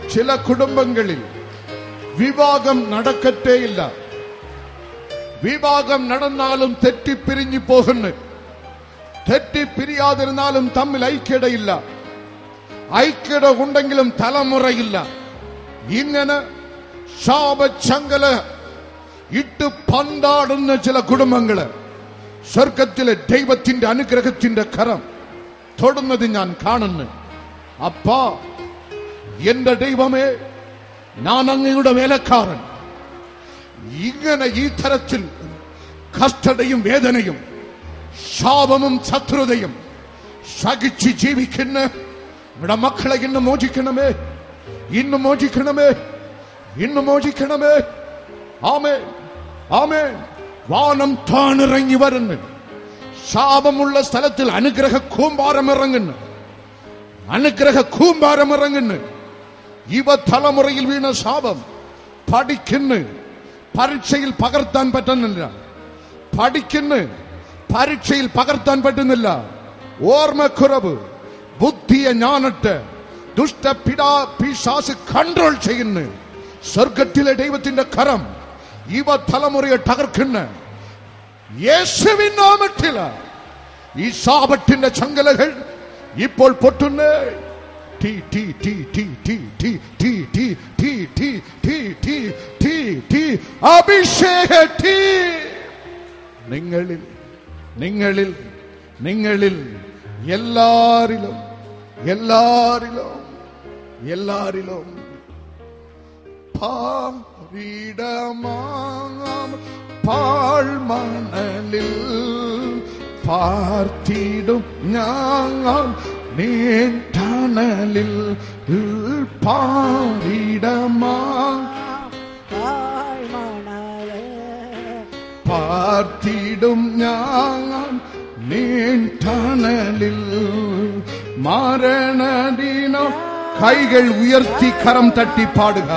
ചില കുടുംബങ്ങളിൽ വിവാഹം നടക്കത്തേയില്ല. വിവാഹം നടന്നാലും തെറ്റിപ്പിരിഞ്ഞു പോകുന്നു. തെറ്റിപ്പിരിയാതിരുന്നാലും തമ്മിൽ ഐക്യതയില്ല. ഐക്യത ഉണ്ടെങ്കിലും തലമുറയില്ല. ഇങ്ങനെ ശാപച്ചങ്കല ഇട്ട് പന്താടുന്ന ചില കുടുംബങ്ങള് സ്വർഗത്തിലെ ദൈവത്തിന്റെ അനുഗ്രഹത്തിന്റെ കരം തൊടുന്നത് ഞാൻ കാണുന്നു. അപ്പാ, എന്റെ ദൈവമേ, ഞാൻ അങ്ങയുടെ വേലക്കാരൻ. ഇങ്ങനെ ഈ തരത്തിൽ കഷ്ടതയും വേദനയും ശാപമും ശത്രുതയും സഹിച്ച് ജീവിക്കുന്ന ഇവിടെ മക്കളെ ഇന്ന് മോചിക്കണമേ, ഇന്ന് മോചിക്കണമേ, ഇന്ന് മോചിക്കണമേ. ആമേൻ, ആമേൻ. വാനം താണിറങ്ങി വരുന്നു. ശാപമുള്ള സ്ഥലത്തിൽ അനുഗ്രഹ കൂമ്പാരം ഇറങ്ങുന്നു, അനുഗ്രഹ കൂമ്പാരം ഇറങ്ങുന്നു. ഇവ തലമുറയിൽ വീണ ശാപം പഠിക്കുന്നു, പരീക്ഷയിൽ പകർത്താൻ പറ്റുന്നില്ല. പഠിക്കുന്നു, പരീക്ഷയിൽ പകർത്താൻ പറ്റുന്നില്ല. ഓർമ്മക്കുറവ്, ബുദ്ധിയെ ഞാനിട്ട് ദുഷ്ടപിശാച് കൺട്രോൾ ചെയ്യുന്നു. സ്വർഗത്തിലെ ദൈവത്തിന്റെ കരം ഇവ തലമുറയെ തകർക്കുന്ന യേശുവിൻ നാമത്തിൽ ഈ ശാപത്തിന്റെ ചങ്ങലകൾ ഇപ്പോൾ പൊട്ടുന്നു. ടീ ടീ ടീ ടീ ടീ ടീ ടീ ടീ ടീ ടീ ടീ ടീ ടീ ടീ അഭിഷേക ടീ. നിങ്ങളിൽ നിങ്ങളിൽ നിങ്ങളിൽ എല്ലാരിലും എല്ലാരിലും എല്ലാരിലും പാരിടമാം പാഴ്മണലിൽ പാർത്തിടും ഞാൻ നീണ്ടണലിൽ. പാരിടമാം പാർത്തിടും ഞാൻ നീണ്ടണലിൽ. മരണദിനം കൈകൾ ഉയർത്തി കരം തട്ടി പാടുക.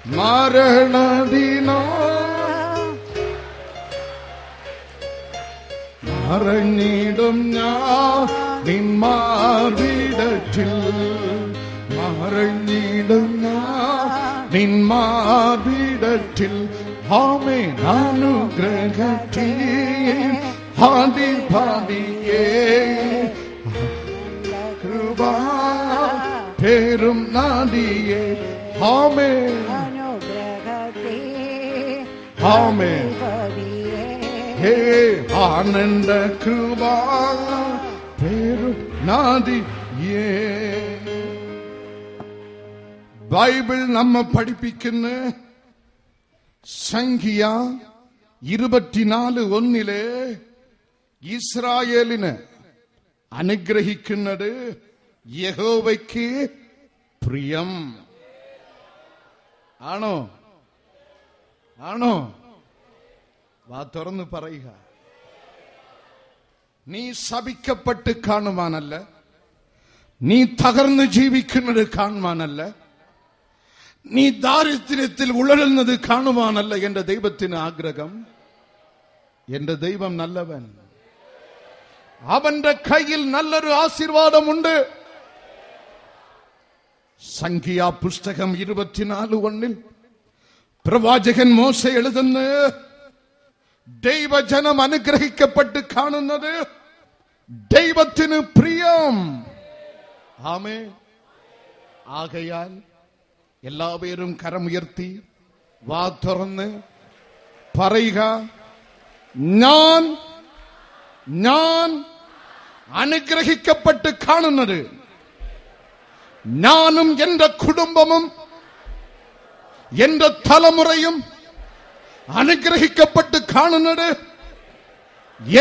മരണദിനം മറഞ്ഞിടും ഞാൻ നിന്മാർവിടത്തിൽ. മറഞ്ഞിടും ഞാൻ നിന്മാർവിടത്തിൽ. ആമേൻ. അനുഗ്രഹത്തിൽ ആദിപതിയേ കൃപ പേരും നാദിയേ ആമേൻ ആമേൻ ഹേ ആനന്ദ കൃപ പേരും നാദിയേ. ബൈബിൾ നമ്മെ പഠിപ്പിക്കുന്ന സംഖ്യ 24:1 ഇസ്രായേലിന് അനുഗ്രഹിക്കുന്നത് യഹോവയ്ക്ക് പ്രിയം ആണോ? ആണോ? വാ തുറന്ന് പറയുക. നീ ശപിക്കപ്പെട്ട് കാണുവാനല്ല, നീ തകർന്ന് ജീവിക്കുന്നത് കാണുവാനല്ല, നീ ദാരിദ്ര്യത്തിൽ ഉഴലുന്നത് കാണുവാനല്ല എന്റെ ദൈവത്തിന് ആഗ്രഹം. എന്റെ ദൈവം നല്ലവൻ. അവന്റെ കയ്യിൽ നല്ലൊരു ആശീർവാദമുണ്ട്. സംഖ്യാ പുസ്തകം 24:1 പ്രവാചകൻ മോശ എഴുതുന്നു, ദൈവജനം അനുഗ്രഹിക്കപ്പെട്ട് കാണുന്നത് ദൈവത്തിന് പ്രിയം. ആമേൻ. ആകയാൽ എല്ലാവരും കരമുയർത്തി വാ തുറന്ന് പറയുക, ഞാൻ അനുഗ്രഹിക്കപ്പെട്ട് കാണുന്നത്, ഞാനും എന്റെ കുടുംബവും എന്റെ തലമുറയും അനുഗ്രഹിക്കപ്പെട്ട് കാണുന്നത്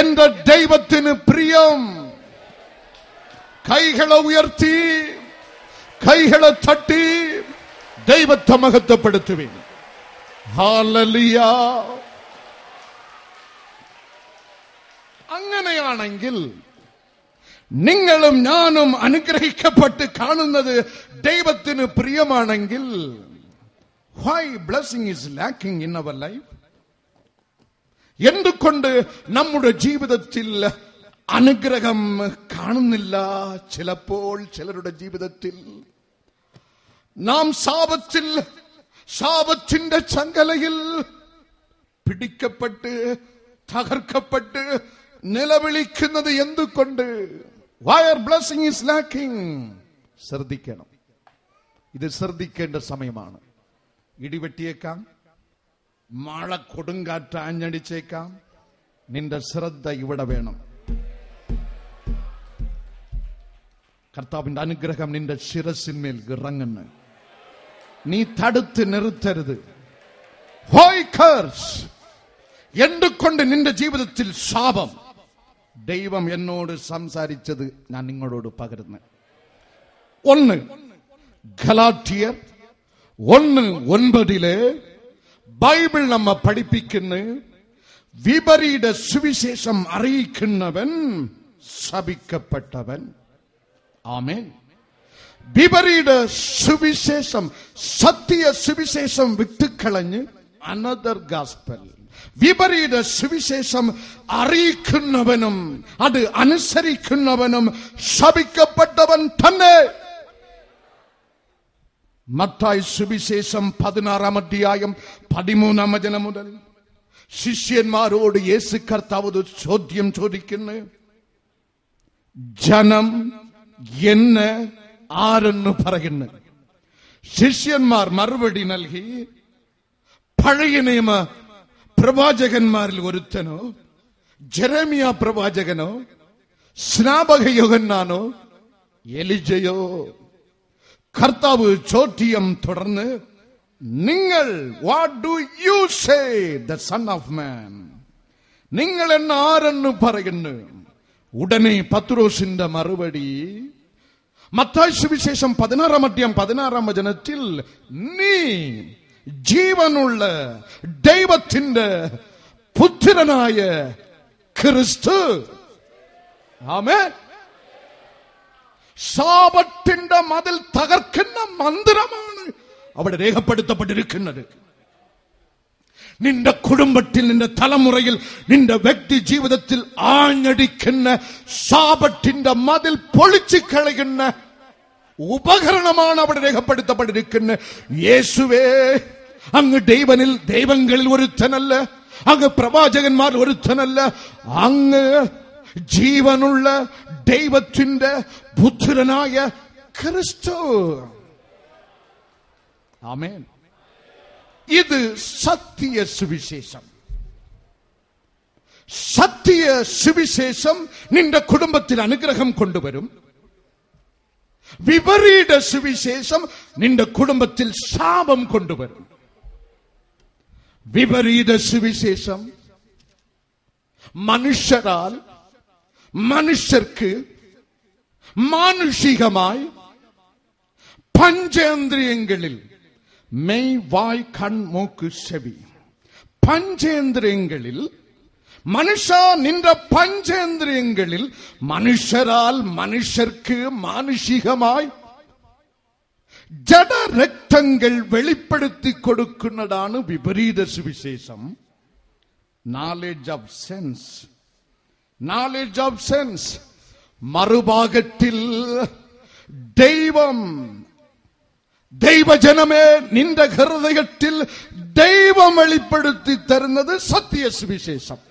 എന്റെ ദൈവത്തിന് പ്രിയം. കൈകളെ ഉയർത്തി കൈകളെ തട്ടി ദൈവത്തെ മഹത്വപ്പെടുത്തുവിൻ. ഹല്ലേലൂയ. അങ്ങനെയാണെങ്കിൽ നിങ്ങളും ഞാനും അനുഗ്രഹിക്കപ്പെട്ട് കാണുന്നത് ദൈവത്തിന് പ്രിയമാണെങ്കിൽ, why blessing is lacking in our life? എന്തുകൊണ്ട് നമ്മുടെ ജീവിതത്തിൽ അനുഗ്രഹം കാണുന്നില്ല? ചിലപ്പോൾ ചിലരുടെ ജീവിതത്തിൽ നാം ശാപത്തിന്റെ ചങ്ങലയിൽ പിടിക്കപ്പെട്ട് തകർക്കപ്പെട്ട് നിലവിളിക്കുന്നത് എന്തുകൊണ്ട്? Why our blessing is lacking? ശ്രദ്ധിക്കണം. ഇത് ശ്രദ്ധിക്കേണ്ട സമയമാണ്. ഇടിവെട്ടിയേക്കാം, മഴ കൊടുങ്കാറ്റ് ആഞ്ഞടിച്ചേക്കാം. നിന്റെ ശ്രദ്ധ ഇവിടെ വേണം. കർത്താവിന്റെ അനുഗ്രഹം നിന്റെ ശിരസിന്മേൽ ഇറങ്ങുന്നു. നീ തടുത്ത് നിർത്തരുത്. എന്തുകൊണ്ട് നിന്റെ ജീവിതത്തിൽ ശാപം? ദൈവം എന്നോട് സംസാരിച്ചത് ഞാൻ നിങ്ങളോട് പകരുന്നു. 1 ഗലാത്യർ 1:9 ബൈബിൾ നമ്മെ പഠിപ്പിക്കുന്നു, വിപരീത സുവിശേഷം അറിയിക്കുന്നവൻ ശപിക്കപ്പെട്ടവൻ. ആമേൻ. വിപരീത സുവിശേഷം, സത്യ സുവിശേഷം വിട്ടുകളഞ്ഞ് അനദർ ഗാസ്പൽ, വിപരീത സുവിശേഷം അറിയിക്കുന്നവനും അത് അനുസരിക്കുന്നവനും ശപിക്കപ്പെട്ടവൻ തന്നെ. മത്തായി സുവിശേഷം 16-ാം അധ്യായം 13-ാം വചനം മുതൽ ശിഷ്യന്മാരോട് യേശു കർത്താവ് ഒരു ചോദ്യം ചോദിക്കുന്നു, ജനം എന്നെ ആരെന്ന് പറയുന്നു? ശിഷ്യന്മാർ മറുപടി നൽകി, പഴയ നിയമ പ്രവാചകന്മാരിൽ ഒരുത്തനോ, ജെറമിയ പ്രവാചകനോ, സ്നാപക യോഹന്നാനോ, എലിജയോ? കർത്താവ് ചോദ്യം തുടർന്ന്, നിങ്ങൾ what do you say the son of മാൻ? നിങ്ങൾ എന്നെ ആരെന്ന് പറയുന്നു? ഉടനെ പത്രോസിന്റെ മറുപടി, മത്തായി സുവിശേഷം 16-ാം അധ്യായം 16-ാം വചനത്തിൽ, നീ ജീവനുള്ള ദൈവത്തിന്റെ പുത്രനായ ക്രിസ്തു. ആമേൻ. ശാപത്തിന്റെ മതിൽ തകർക്കുന്ന മന്ത്രമാണ് അവിടെ രേഖപ്പെടുത്തപ്പെട്ടിരിക്കുന്നത്. നിന്റെ കുടുംബത്തിൽ, നിന്റെ തലമുറയിൽ, നിന്റെ വ്യക്തി ജീവിതത്തിൽ ആഞ്ഞടിക്കുന്ന ശാപത്തിന്റെ മതിൽ പൊളിച്ചു കളയുന്ന ഉപകരണമാണ് അവിടെ രേഖപ്പെടുത്തപ്പെട്ടിരിക്കുന്നത്. യേശുവേ, അങ്ങ് ദൈവങ്ങളിൽ ഒരുത്തനല്ല, അങ്ങ് പ്രവാചകന്മാർ ഒരുത്തനല്ല, അങ്ങ് ജീവനുള്ള ദൈവത്തിന്റെ പുത്രനായ ക്രിസ്തു. ആമേൻ. ഇത് സത്യ സുവിശേഷം. സത്യ സുവിശേഷം നിന്റെ കുടുംബത്തിൽ അനുഗ്രഹം കൊണ്ടുവരും. വിപരീത സുവിശേഷം നിന്റെ കുടുംബത്തിൽ ശാപം കൊണ്ടുവരും. വിപരീത സുവിശേഷം മനുഷ്യരാൽ മനുഷ്യർക്ക് മാനുഷികമായി പഞ്ചേന്ദ്രിയങ്ങളിൽ മെയ്, വായ്, കൺ, മൂക്ക്, ചെവി, പഞ്ചേന്ദ്രിയങ്ങളിൽ മനുഷ്യ നിന്റെ പഞ്ചേന്ദ്രിയങ്ങളിൽ മനുഷ്യരാൽ മനുഷ്യർക്ക് മാനുഷികമായി ജഡരക്തങ്ങൾ വെളിപ്പെടുത്തി കൊടുക്കുന്നതാണ് വിപരീത സുവിശേഷം. നാലേജ് ഓഫ് സെൻസ്, നാലേജ് ഓഫ് സെൻസ്. മറുഭാഗത്തിൽ ദൈവം, ദൈവജനമേ, നിന്റെ ഹൃദയത്തിൽ ദൈവം വെളിപ്പെടുത്തി തരുന്നത് സത്യ സുവിശേഷം.